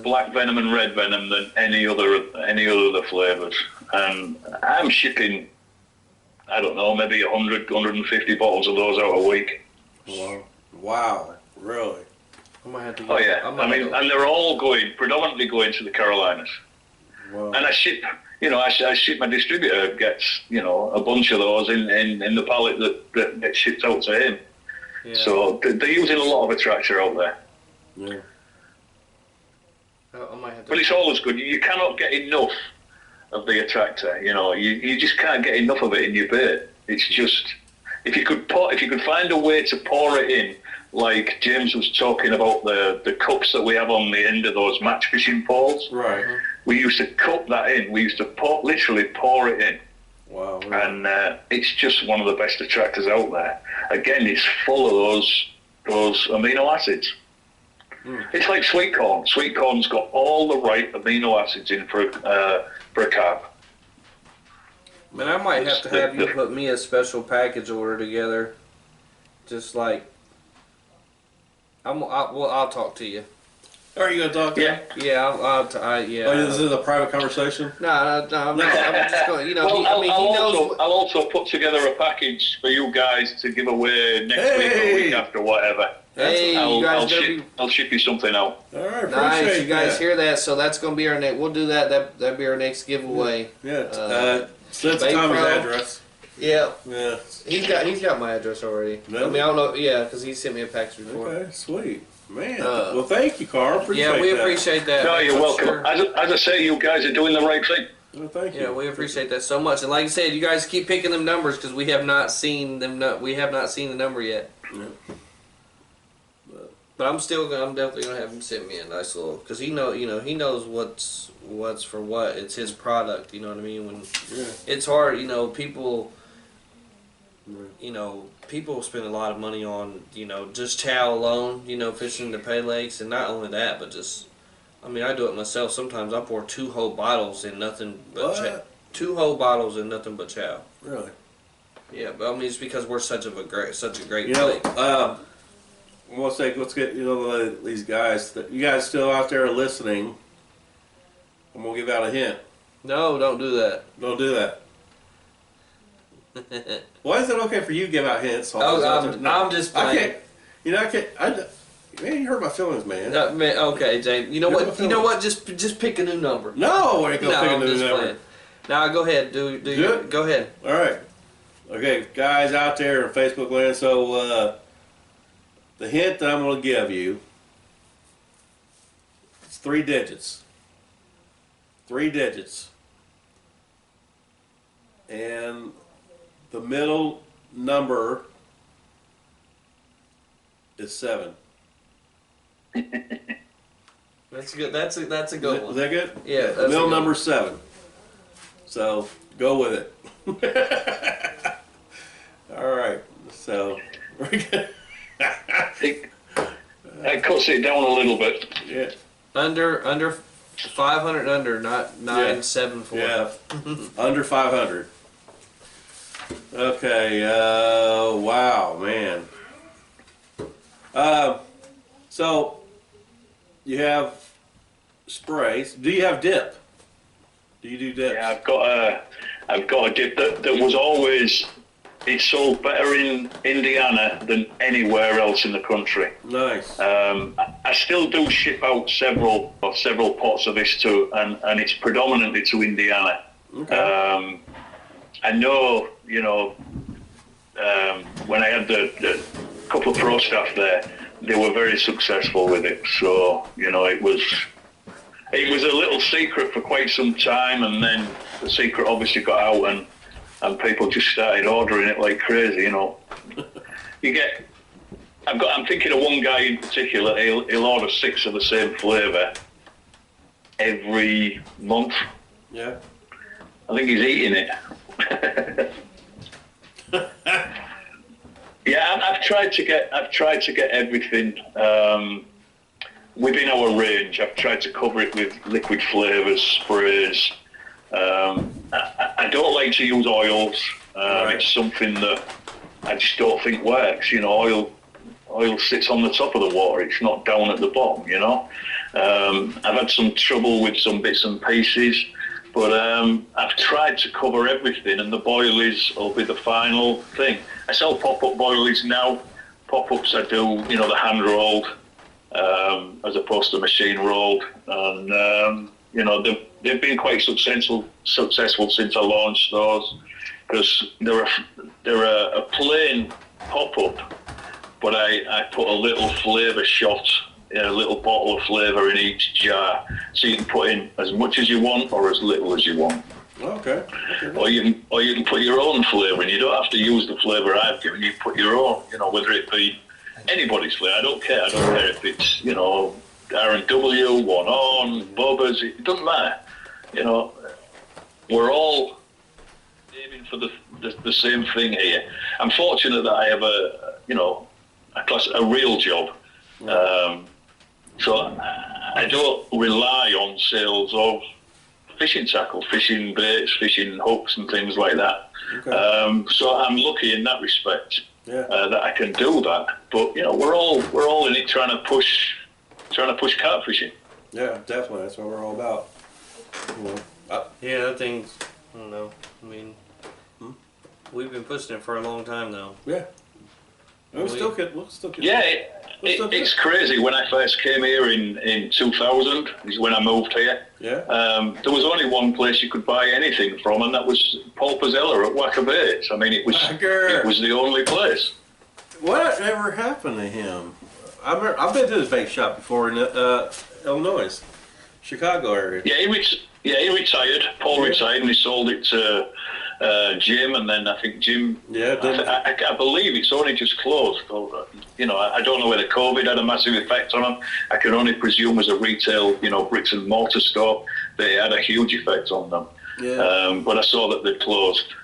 C: Black Venom and Red Venom than any other flavours. And I'm shipping, I don't know, maybe 100, 150 bottles of those out a week.
D: Wow. Really?
B: I might have to
C: Oh yeah, and they're all predominantly going to the Carolinas.
D: Wow.
C: And I ship my distributor gets, a bunch of those in the pallet that gets shipped out to him.
B: Yeah.
C: So they're using a lot of attractor out there.
D: Yeah.
B: I might have to.
C: But it's always good. You cannot get enough of the attractor. You just can't get enough of it in your bait. It's just if you could find a way to pour it in, like James was talking about the cups that we have on the end of those match fishing poles.
D: Right.
C: We used to cup that in. We used to literally pour it in.
D: Wow. Really?
C: And it's just one of the best attractors out there. Again, it's full of those amino acids. It's like sweet corn. Sweet corn's got all the right amino acids in for a carp.
B: Man, I might have to have you put me a special package order together. Just like, I'll talk to you.
A: Are you gonna talk to him?
B: Yeah, yeah.
A: Oh, this is a private conversation.
B: No, I'm just going.
C: Well,
B: he knows.
C: I'll also put together a package for you guys to give away next week or the week after, whatever.
B: Hey, you guys
C: I'll ship you something out.
A: All right,
B: nice. You guys
A: that.
B: hear that? So that's gonna be our next. We'll do that. That'll be our next giveaway.
A: Yeah. Send Tom's
B: BaitPro.
A: address.
B: Yeah.
A: Yeah.
B: He's got my address already.
A: Really?
B: I mean, I don't know. Yeah, because he sent me a package before.
A: Okay, sweet. Man. Well, thank you, Carl.
B: Yeah, we appreciate that.
C: No, you're welcome.
B: Sure.
C: As I say, you guys are doing the right thing.
A: Well, thank you.
B: Yeah, we appreciate that so much. And like I said, you guys keep picking them numbers because we have not seen them. We have not seen the number yet.
A: Yeah.
B: But I'm definitely gonna have him send me a nice little, because he knows what's for what. It's his product. You know what I mean? When it's hard, people. People spend a lot of money on, just chow alone, fishing the Pay Lakes, and not only that, but just, I do it myself. Sometimes I pour 2 whole bottles in nothing but chow. 2 whole bottles in nothing but chow.
A: Really?
B: Yeah, but it's because we're such a great
A: lake.
B: lake.
A: Let's get these guys. You guys still out there listening? I'm gonna give out a hint.
B: No, don't do that.
A: Don't do that. Why is it okay for you to give out hints?
B: I'm just playing.
A: I can't. Man, you hurt my feelings, man.
B: Man, okay, James. You know what? You know what? Just pick a new number.
A: No, I ain't gonna pick a
B: I'm
A: new
B: just
A: number.
B: playing. Now go ahead. Go ahead.
A: All right. Okay, guys out there in Facebook land. So the hint that I'm gonna give you, it's 3 digits. 3 digits. And the middle number is 7.
B: That's good. That's a good one.
A: Is that good?
B: Yeah.
A: The middle number is 7. So go with it. All right. So we're good.
C: That cuts it down a little bit.
A: Yeah.
B: Under 500 under, not 974.
A: Yeah. Under 500. Okay. Wow, man. So you have sprays. Do you have dip? Do you do dips?
C: Yeah, I've got a dip that was always. It's sold better in Indiana than anywhere else in the country.
A: Nice.
C: I still do ship out several pots of this too, and it's predominantly to Indiana.
A: Okay.
C: I know, when I had the couple of pro staff there, they were very successful with it. So, it was a little secret for quite some time, and then the secret obviously got out, and people just started ordering it like crazy. I'm thinking of one guy in particular. He'll order 6 of the same flavour every month.
A: Yeah.
C: I think he's eating it. Yeah, I've tried to get everything. within our range, I've tried to cover it with liquid flavours, sprays. I don't like to use oils. It's something that I just don't think works. You know, oil sits on the top of the water. It's not down at the bottom, you know. I've had some trouble with some bits and pieces, but I've tried to cover everything, and the boilies will be the final thing. I sell pop-up boilies now. Pop-ups I do, you know, the hand-rolled as opposed to machine-rolled, and you know, they've been quite successful since I launched those, because they're a plain pop-up, but I put a little flavour shot, a little bottle of flavour in each jar, so you can put in as much as you want or as little as you want.
A: Okay.
C: Or you can put your own flavour in. You don't have to use the flavour I've given you. Put your own, you know, whether it be anybody's flavour. I don't care. I don't care if it's, you know, R&W, One On, Bobbers. It doesn't matter. You know, we're all aiming for the same thing here. I'm fortunate that I have a real job. So I don't rely on sales of fishing tackle, fishing baits, fishing hooks and things like that. Okay. So I'm lucky in that respect that I can do that. But you know, we're all in it trying to push carp fishing.
A: Yeah, definitely. That's what we're all about. You know,
B: yeah, I think, I don't know. I mean, we've been pushing it for a long time now.
A: Yeah. We'll still get.
C: Yeah, it's crazy. When I first came here in 2000, is when I moved here.
A: Yeah.
C: There was only one place you could buy anything from, and that was Paul Pizzella at Wacker Baits. I mean, it was the only place.
A: Whatever happened to him? I've been to his bait shop before in Illinois, Chicago area.
C: Yeah, he retired. Paul retired, and he sold it to Jim, and then I think Jim. Yeah, I believe it's only just closed. You know, I don't know whether COVID had a massive effect on them. I can only presume as a retail, you know, bricks and mortar store, they had a huge effect on them. Yeah. But I saw that they'd closed.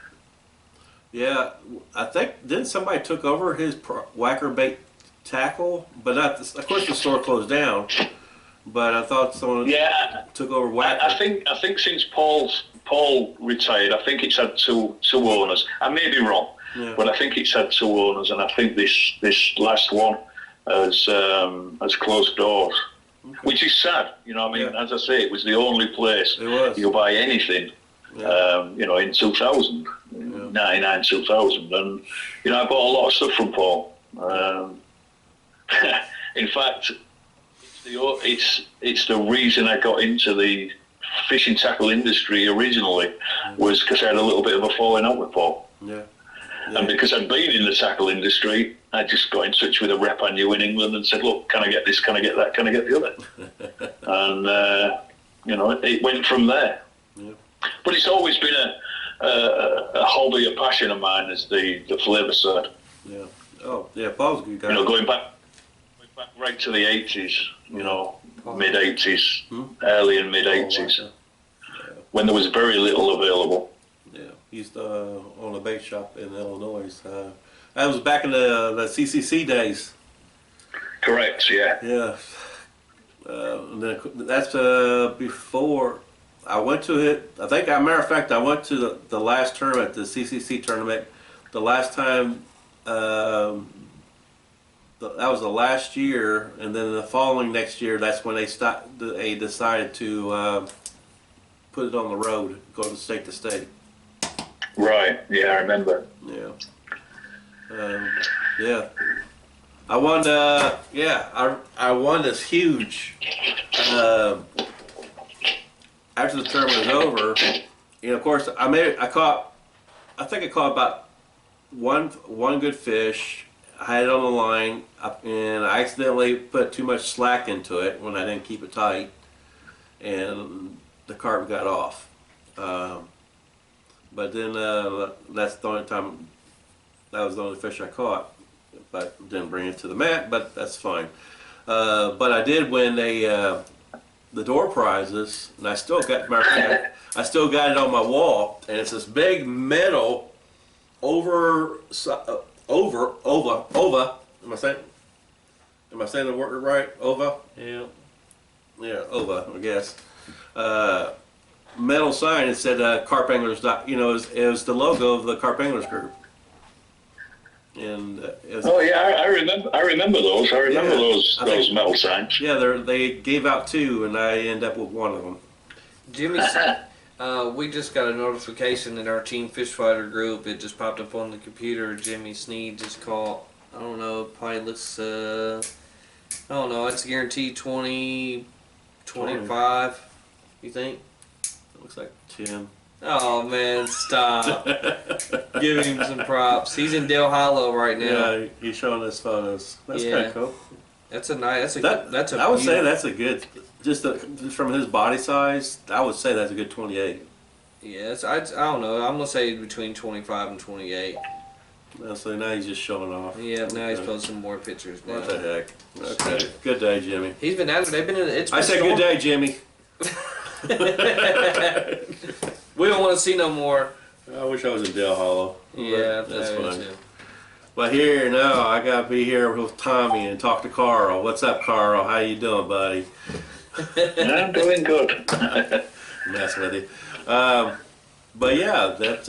A: Yeah, I think didn't somebody took over his Wacker bait tackle, but not. Of course, the store closed down. But I thought someone took over Wacker.
C: I think since Paul retired, I think it's had two owners. I may be wrong, but I think it's had two owners, and I think this last one has closed doors, which is sad. You know, I mean, as I say, it was the only place you buy anything. You know, in 2000, 99, 2000, and you know, I bought a lot of stuff from Paul. In fact, it's the reason I got into the fishing tackle industry originally, was because I had a little bit of a falling out with Paul. Yeah. And because I'd been in the tackle industry, I just got in touch with a rep I knew in England and said, look, can I get this, can I get that, can I get the other? And, you know, it went from there. Yeah. But it's always been a hobby, a passion of mine, is the flavour side.
A: Yeah. Oh, yeah, Paul's a good guy.
C: You know, going back right to the 80s, you know, mid-80s, early and mid-80s, when there was very little available.
A: Yeah, he used to own a bait shop in Illinois. That was back in the CCC days.
C: Correct, yeah.
A: Yeah. And then that's before I went to it. I think, as a matter of fact, I went to the last tournament, the CCC tournament. The last time, that was the last year, and then the following next year, that's when they decided to put it on the road, go to state to state.
C: Right. Yeah, I remember.
A: Yeah. Yeah. I won. I won this huge. After the tournament was over, you know, of course, I think I caught about one good fish. I had it on the line, and I accidentally put too much slack into it when I didn't keep it tight, and the carp got off. But then that's the only time. That was the only fish I caught. But didn't bring it to the mat, but that's fine. But I did win the door prizes, and I still got it on my wall, and it's this big metal ova. Am I saying the word right? Ova.
B: Yeah.
D: Ova, I guess. Metal sign. It said Carp Anglers. It was the logo of the Carp Anglers group. And
C: oh yeah, I remember. I remember those. I remember those metal signs.
D: Yeah, they gave out 2, and I end up with one of them.
B: Jimmy, we just got a notification in our Team Fish Fighter group. It just popped up on the computer. Jimmy Sneed just caught. I don't know. Probably looks. I don't know. It's guaranteed 20, 25. You think?
D: It looks like 10.
B: Oh man, stop! Give him some props. He's in Del Hollow right now.
D: Yeah, he's showing us photos. That's kind of cool.
B: That's a nice. That's a.
D: I would say that's a good. Just from his body size, I would say that's a good 28.
B: Yeah, I don't know. I'm gonna say between 25 and 28.
D: So now he's just showing off.
B: Yeah, now he's posting more pictures now.
D: What the heck? Okay, good day, Jimmy.
B: He's been out. They've been in. It's been
D: I say good day, Jimmy.
B: We don't want to see no more.
D: I wish I was in Del Hollow.
B: Yeah,
D: that's fine. But here now, I gotta be here with Tommy and talk to Carl. What's up, Carl? How you doing, buddy?
C: I'm doing good.
D: Messing with you. But yeah, that's.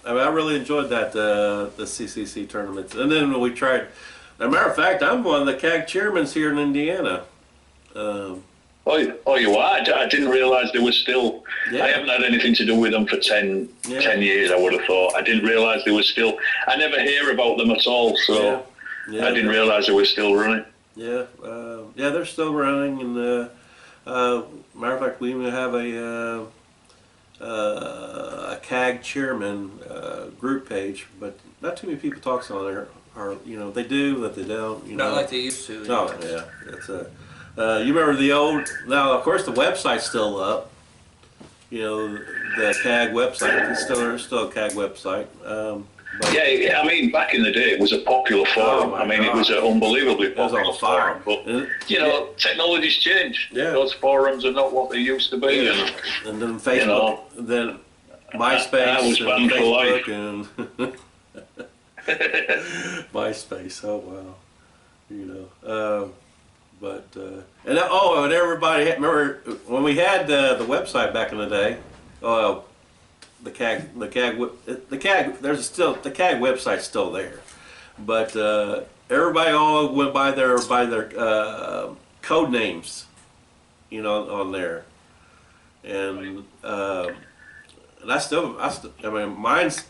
D: I mean, I really enjoyed that the CCC tournaments, and then we tried. As a matter of fact, I'm one of the CAG chairmen here in Indiana.
C: Oh, you are? I didn't realise they were still...
D: Yeah.
C: I haven't had anything to do with them for 10 years, I would have thought. I didn't realise they were still... I never hear about them at all, so
D: yeah.
C: I didn't realise they were still running.
D: Yeah, they're still running, and matter of fact, we even have a CAG chairman group page, but not too many people talks on there. Or they do, but they don't.
B: Not like they used to.
D: No, yeah, it's you remember the old? Now, of course, the website's still up. The CAG website. It's still a CAG website.
C: Yeah, I mean, back in the day, it was a popular forum. It was an unbelievably popular forum. But, technology's changed.
D: Yeah.
C: Those forums are not what they used to be.
D: Yeah. And then Facebook, then MySpace,
C: I was banned for life.
D: And MySpace, oh wow. And everybody, remember when we had the website back in the day, the CAG, there's still, the CAG website's still there, but everybody all went by their code names, on there, and I mean, mine's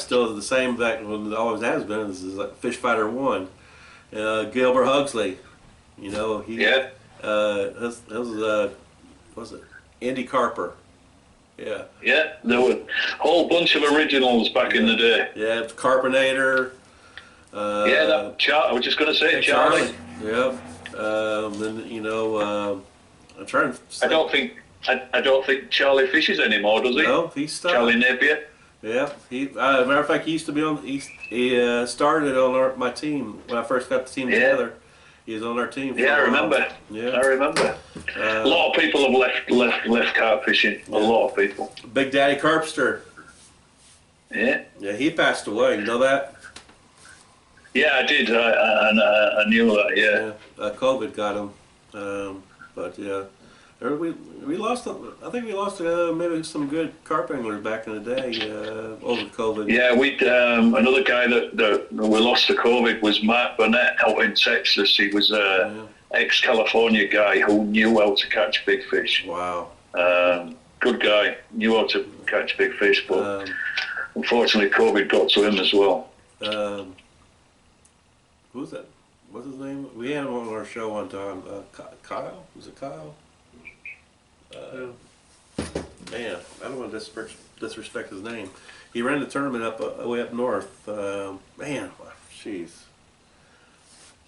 D: still the same that it always has been. This is like Fish Fighter 1, Gilbert Huxley, he was it Andy Carper.
C: Yeah, there were a whole bunch of originals back in the day.
D: Yeah, Carpinator.
C: I was just going to say Charlie.
D: Yeah. Then I'm trying to.
C: I don't think Charlie fishes anymore, does he?
D: No, he's stopped.
C: Charlie Napier.
D: Yeah, matter of fact, he used to be on. He started on my team when I first got the team together. He was on our team.
C: I remember.
D: Yeah,
C: I remember. A lot of people have left carp fishing. A lot of people.
D: Big Daddy Carpster.
C: Yeah.
D: Yeah, he passed away. You know that?
C: Yeah, I did. I knew that. Yeah.
D: COVID got him. But yeah. We lost. I think we lost maybe some good carp anglers back in the day over COVID.
C: Yeah, we another guy that we lost to COVID was Mark Burnett out in Texas. He was a ex-California guy who knew how to catch big fish.
D: Wow.
C: Good guy, knew how to catch big fish, but unfortunately COVID got to him as well.
D: Who was that? What's his name? We had him on our show one time. Kyle? Was it Kyle? Man, I don't want to disrespect his name. He ran the tournament way up north. Man, jeez.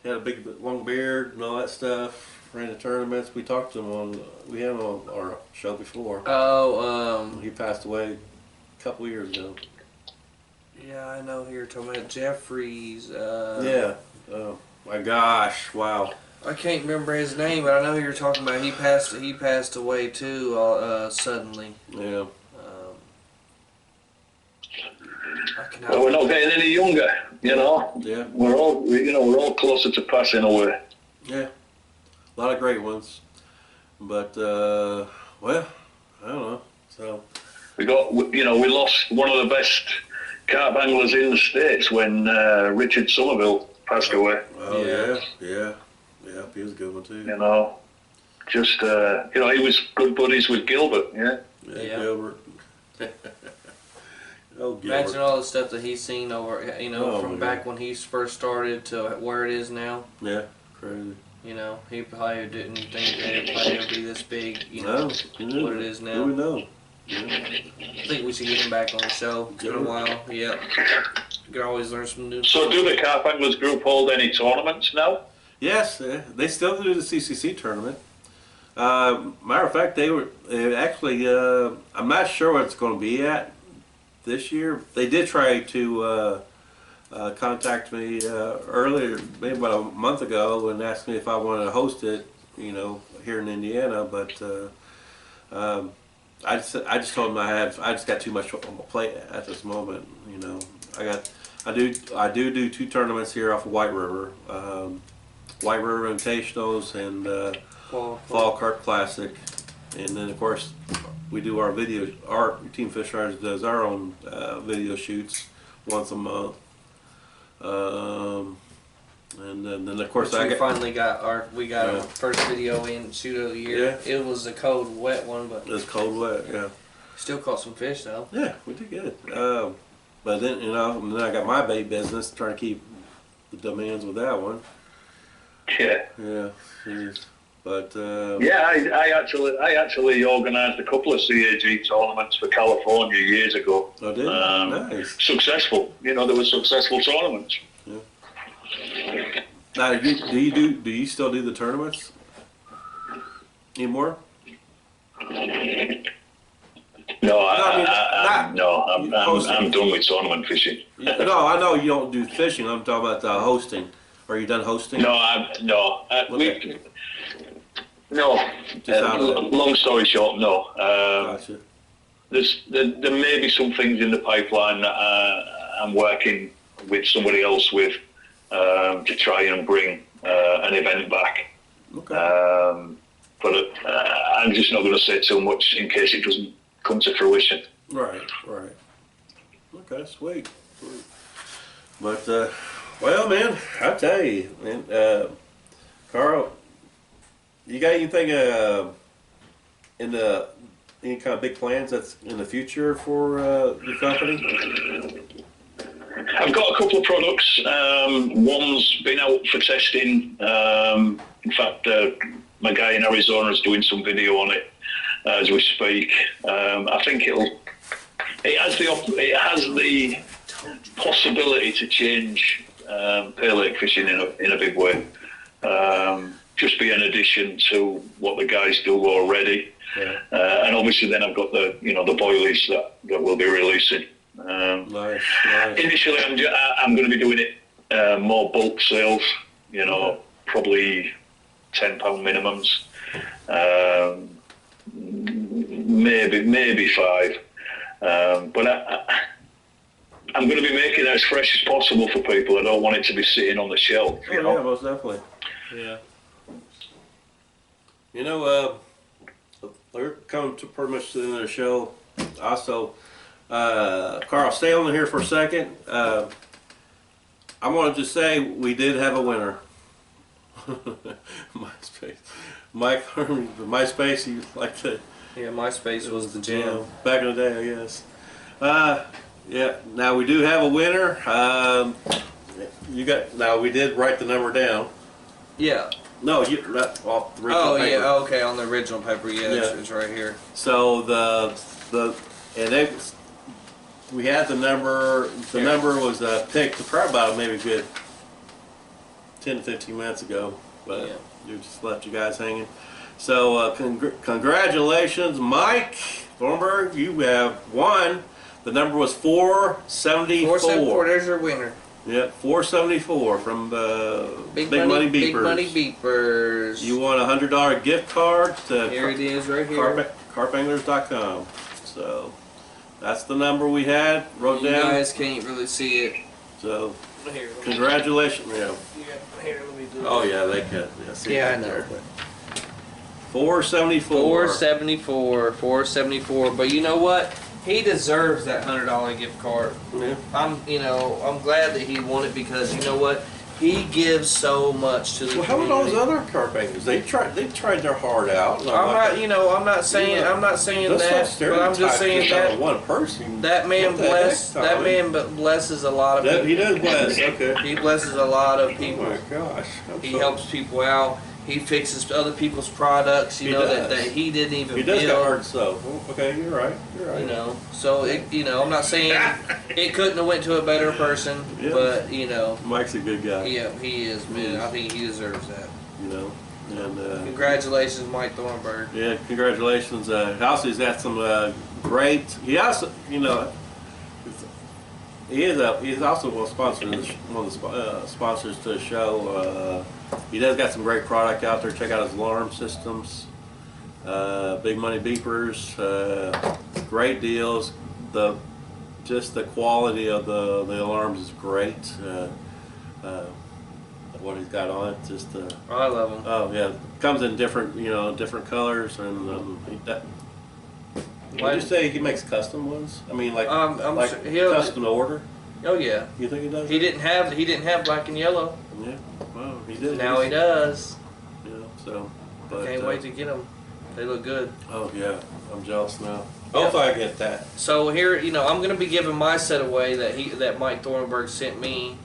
D: He had a big long beard and all that stuff. Ran the tournaments. We talked to him we had him on our show before. He passed away a couple years ago.
B: Yeah, I know who you're talking about. Jeffries.
D: Yeah. Oh my gosh! Wow.
B: I can't remember his name, but I know who you're talking about. He passed away too suddenly.
D: Yeah.
C: Well, we're not getting any younger,
D: Yeah.
C: We're all closer to passing away.
D: Yeah. A lot of great ones. But well, I don't know. So
C: We lost one of the best carp anglers in the States when Richard Somerville passed away.
D: oh yeah, he was a good one too.
C: You know, just he was good buddies with Gilbert. Yeah.
D: Gilbert. Oh, Gilbert.
B: Imagine all the stuff that he's seen over, from back when he first started to where it is now.
D: Yeah, crazy.
B: He probably didn't think that it probably would be this big, what it is now.
D: Who would know? Yeah.
B: I think we should get him back on the show in a while. Yep. You can always learn some new
C: So do the Carp Anglers group hold any tournaments now?
D: Yes, they still do the CCC tournament. Matter of fact, they actually, I'm not sure what it's going to be at this year. They did try to contact me earlier, maybe about a month ago, and asked me if I wanted to host it, here in Indiana. But I just told them I just got too much on my plate at this moment. I do 2 tournaments here off of White River, White River Invitationals and Fall Carp Classic, and then of course we do our video. Our Team Fish Riders does our own video shoots once a month. And then of course
B: we finally got our first video in shoot of the year.
D: Yeah.
B: It was a cold, wet one, but
D: it's cold, wet. Yeah.
B: Still caught some fish though.
D: Yeah, we did good. But then and then I got my bait business, trying to keep the demands with that one.
C: Yeah.
D: Yeah. Geez. But
C: I actually organised a couple of CAG tournaments for California years ago.
D: Oh, did you? Nice.
C: Successful. There were successful tournaments.
D: Yeah. Now, do you still do the tournaments anymore?
C: No,
D: I'm
C: done with tournament fishing.
D: No, I know you don't do fishing. I'm talking about hosting. Are you done hosting?
C: Long story short, no.
D: Gotcha.
C: There may be some things in the pipeline that I'm working with somebody else with to try and bring an event back.
D: Okay.
C: But I'm just not going to say too much in case it doesn't come to fruition.
D: Right. Okay, sweet. But well, man, I tell you, man, Karl, you got anything any kind of big plans that's in the future for your company?
C: I've got a couple of products. One's been out for testing. In fact, my guy in Arizona is doing some video on it as we speak. I think it has the possibility to change pale lake fishing in a big way. Just be an addition to what the guys do already.
D: Yeah.
C: And obviously then I've got the boilies that we'll be releasing.
D: Nice.
C: Initially I'm going to be doing it more bulk sales, probably £10 minimums, maybe 5. But I'm going to be making it as fresh as possible for people. I don't want it to be sitting on the shelf.
D: Yeah, most definitely. Yeah. We're coming to pretty much the end of the show. Also, Karl, stay on here for a second. I wanted to say we did have a winner. MySpace. MySpace, you like to...
B: Yeah, MySpace was the jam.
D: Back in the day, I guess. Yeah, now we do have a winner. Now we did write the number down.
B: Yeah.
D: No, off the original paper.
B: Yeah, okay, on the original paper, it's right here.
D: So we had the number. The number was picked probably about maybe a good 10 to 15 minutes ago, but you just left you guys hanging. So congratulations, Mike Thornburg. You have won. The number was 474.
B: 474. There's your winner.
D: Yep, 474 from Big Money Beepers.
B: Big Money Beepers.
D: You won a $100 gift card to
B: Here it is, right here.
D: carpanglers.com. So that's the number we had. Wrote down.
B: You guys can't really see it.
D: So
B: Here,
D: congratulations. Yeah.
B: Here, let me do
D: Oh yeah, they can. Yeah, see
B: Yeah,
D: it
B: I know.
D: there. $474.
B: $474. But you know what? He deserves that $100 gift card.
A: Yeah.
B: I'm glad that he won it because you know what? He gives so much to the
A: Well, how about all
B: community.
A: those other carp anglers? They tried their heart out. And
B: I'm not saying that, but I'm just saying that
A: one person.
B: that man blesses a lot of people.
A: He does bless. Okay.
B: He blesses a lot of
A: Oh
B: people.
A: my gosh.
B: He helps people out. He fixes other people's products,
A: He does.
B: that he didn't even
A: He does got
B: build.
A: hard so. Okay, you're right.
B: So I'm not saying it couldn't have went to a better person,
D: Yeah.
B: but
D: Mike's a good guy.
B: yeah, he is, man. I think he deserves that.
D: And
B: Congratulations, Mike Thornburg.
D: yeah, congratulations. Also, he's got some great. He also, he's also one of the sponsors to the show. He does got some great product out there. Check out his alarm systems, big money beepers, great deals. Just the quality of the alarms is great. What he's got on it, just
B: I love him.
D: oh yeah, comes in different different colors and
A: Did you say he makes custom ones? I mean, like
B: I'm sure he'll.
A: custom to order.
B: Oh yeah.
A: You think he does?
B: He didn't have black and yellow.
D: Yeah, well, he did.
B: Now he does.
D: So. But,
B: Can't wait to get them. They look good.
D: Oh yeah, I'm jealous now.
A: Hopefully I get that.
B: So here, I'm gonna be giving my set away that Mike Thornburg sent me.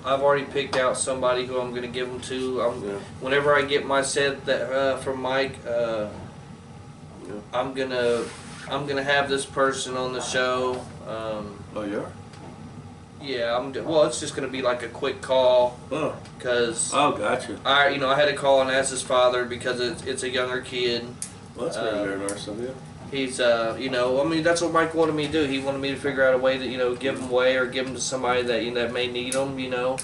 B: I've already picked out somebody who I'm gonna give them to. Whenever I get my set from Mike, I'm gonna have this person on the show.
D: Oh yeah.
B: Yeah, well, it's just gonna be like a quick call
D: Oh.
B: because
D: Oh, gotcha.
B: I had to call and ask his father because it's a younger kid.
A: Well, that's very nice of you.
B: He's, that's what Mike wanted me to do. He wanted me to figure out a way to, give them away or give them to somebody that may need them,
D: Yeah.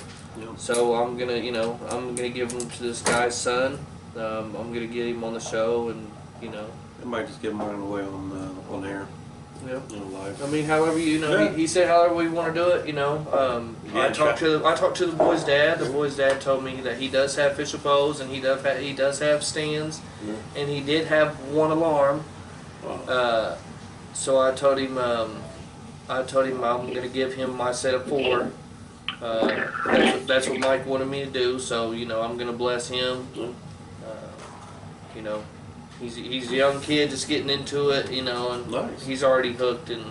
B: So I'm gonna give them to this guy's son. I'm gonna get him on the show, and
D: I might just give mine away on air.
B: yeah.
D: Live.
B: I mean, however
A: Yeah.
B: he said however we want to do it. I talked to the boy's dad. The boy's dad told me that he does have official poles and he does have stands, and he did have one alarm.
A: Wow.
B: So I told him I'm gonna give him my set of 4. That's what Mike wanted me to do. So I'm gonna bless him. He's a young kid just getting into it, and
A: Nice.
B: he's already hooked, and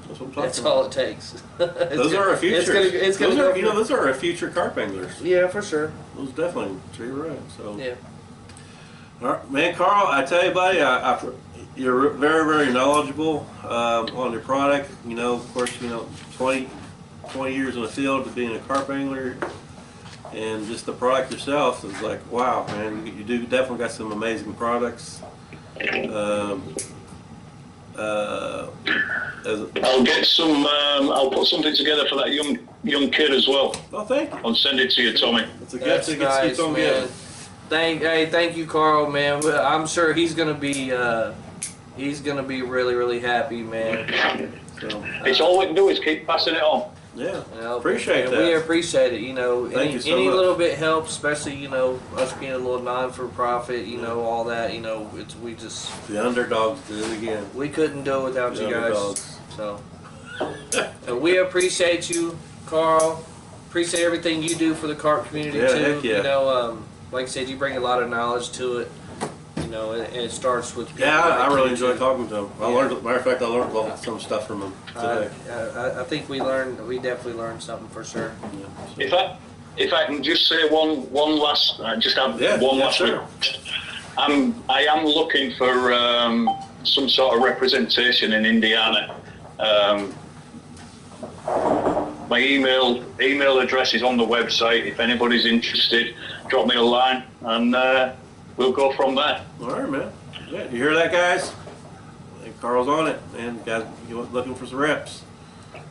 A: That's what I'm talking
B: that's
A: about.
B: all it takes.
A: Those are our future.
B: It's gonna go.
A: Those are our future carp anglers.
B: Yeah, for sure.
A: Those definitely. You're right. So.
B: Yeah.
D: All right, man, Carl. I tell you, buddy, you're very, very knowledgeable on your product. Of course, 20 years in the field of being a carp angler, and just the product yourself is like, wow, man. You do definitely got some amazing products.
C: I'll get some. I'll put something together for that young kid as well.
D: Oh, thank you.
C: I'll send it to you, Tommy.
A: It's a
B: That's
A: good
B: nice, man. Thank you, Carl, man. I'm sure he's gonna be really, really happy, man.
D: So,
C: It's all we can do is keep passing it on.
D: yeah, appreciate
B: and
D: that.
B: We appreciate it.
D: Thank you so
B: any
D: much.
B: little bit helps, especially us being a little non-for-profit. All that. We just
D: The underdogs did it again.
B: we couldn't do it without
D: The
B: you guys.
D: underdogs.
B: So we appreciate you, Carl. Appreciate everything you do for the carp community
D: Yeah,
B: too.
D: heck yeah.
B: Like I said, you bring a lot of knowledge to it. And it starts with people
D: Yeah, I
B: like
D: really
B: you.
D: enjoyed talking to him.
B: Yeah.
D: Matter of fact, I learned some stuff from him today.
B: I think we definitely learned something for sure.
D: Yeah,
C: If I can just say one last, just have one last.
D: sure.
C: I am looking for some sort of representation in Indiana. My email address is on the website. If anybody's interested, drop me a line and we'll go from there.
D: All right, man. Yeah, you hear that, guys? Carl's on it, man. Guys, you looking for some reps.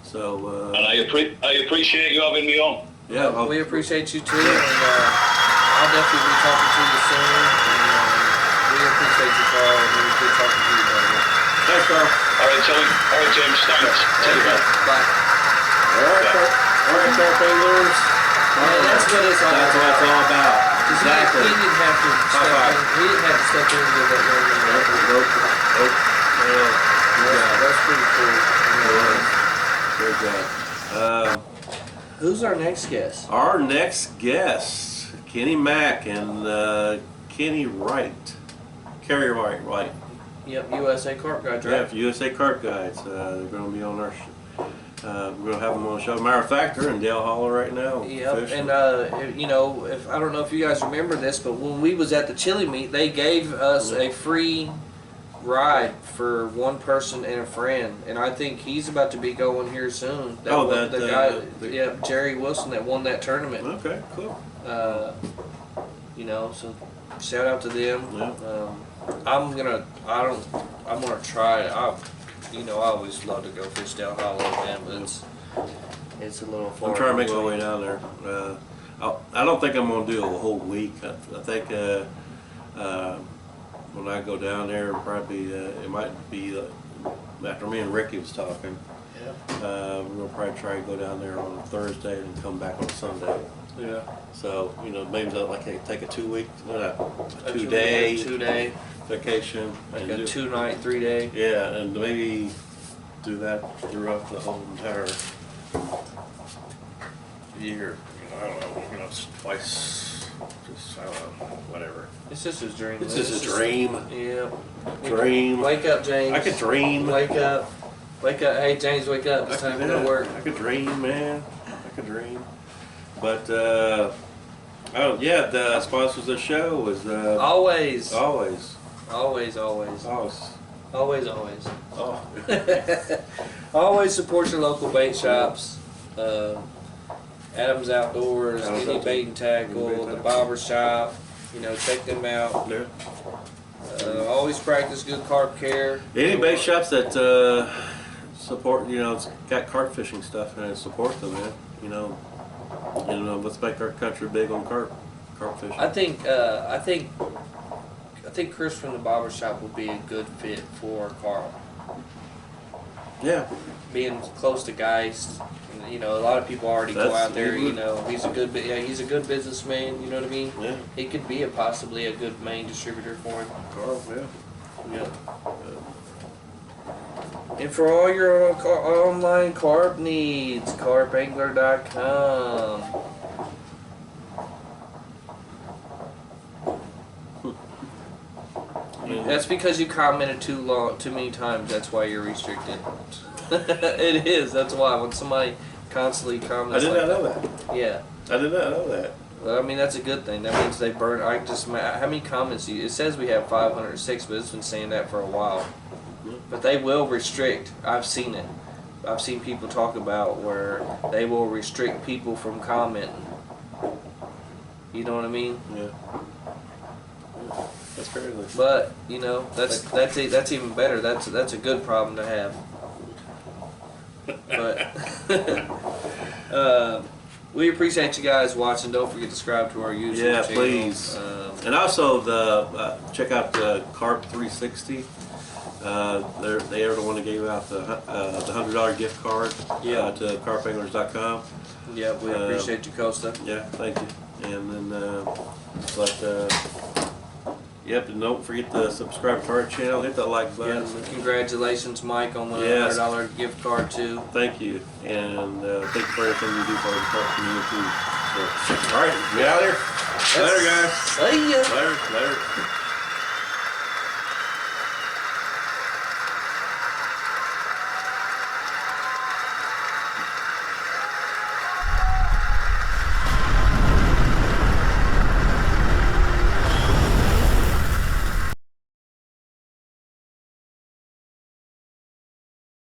D: So,
C: And I appreciate you having me on.
D: yeah.
B: We appreciate you too, and I'll definitely be talking to you soon. And we appreciate you, Carl. And we good talking to you, brother.
D: Thanks, Carl.
C: All right, Tommy. All right, James. Thanks. See you, man.
B: Bye.
D: All right, Carp anglers.
B: Man, that's what it's all
D: That's what it's all about. Exactly.
B: He didn't have to step
D: High
B: in. He didn't have to step in and give that young man that. That's pretty cool.
D: Good job.
B: Who's our next guest?
D: Our next guest, Kenny Mack and Kenny Wright. Kerry Wright.
B: Yep, USA Carp Guide, right?
D: Yeah, USA Carp Guides. They're going to be on our we're going to have them on the show. Matter of fact, they're in Dale Hollow right now.
B: Yep,
D: fishing.
B: and you know, if I don't know if you guys remember this, but when we was at the chili meet, they gave us a free ride for one person and a friend, and I think he's about to be going here soon. The guy, Jerry Wilson, that won that tournament.
D: Okay, cool.
B: You know, so shout out to them.
D: Yeah.
B: I'm gonna try it. I always love to go fish down Hollow, man, but it's a little far.
D: I'm trying to make my way down there. I don't think I'm going to do a whole week. I think when I go down there, probably it might be after me and Ricky was talking.
B: Yeah.
D: We're going to probably try to go down there on Thursday and come back on Sunday.
B: Yeah.
D: So, maybe take a 2 week,
B: A
D: two day
B: vacation,
D: vacation.
B: like a 2 night, 3 day.
D: Yeah, and maybe do that throughout the whole entire year. I don't know, twice, just, I don't know, whatever.
B: It's just his dream.
D: It's just a dream.
B: Yeah.
D: Dream.
B: Wake up, James.
D: I could dream.
B: Wake up. Wake up. Hey, James, wake up. It's time to go to work.
D: I could dream, man. I could dream. But, the sponsors of the show was,
B: Always.
D: Always.
B: Always.
D: Oh.
B: Always support your local bait shops. Adams Outdoors,
D: Adams
B: Any
D: Outdoors.
B: Bait and Tackle, the Barber Shop. Check them out.
D: Yeah.
B: Always practice good carp care.
D: Any bait shops that support, it's got carp fishing stuff and support them, man. Let's make our country big on carp fishing.
B: I think Chris from the Barber Shop would be a good fit for Carl.
D: Yeah.
B: Being close to Geist, a lot of people already go out there. He's a good businessman. You know what I mean?
D: Yeah.
B: He could be possibly a good main distributor for him.
D: Carl, yeah.
B: And for all your online carp needs, carpangler.com. That's because you commented too many times. That's why you're restricted. It is. That's why when somebody constantly comments.
D: I did not know that.
B: Yeah.
D: I did not know that.
B: Well, that's a good thing. That means they burn. How many comments? It says we have 506, but it's been saying that for a while. But they will restrict. I've seen it. I've seen people talk about where they will restrict people from commenting. You know what I mean?
D: Yeah. That's crazy.
B: But that's even better. That's a good problem to have. But we appreciate you guys watching. Don't forget to subscribe to our YouTube channel.
D: Yeah, please. And also check out the Carp 360. They are the one that gave out the $100 gift card to carpanglers.com.
B: Yeah, we appreciate you, Kosta.
D: Yeah, thank you. And then, and don't forget to subscribe to our channel. Hit that like button.
B: Yeah, congratulations, Mike, on the $100 gift card too.
D: Thank you, and thank you for everything you do for the carp community. So, all right, get out of here. Later, guys.
B: See ya.
D: Later.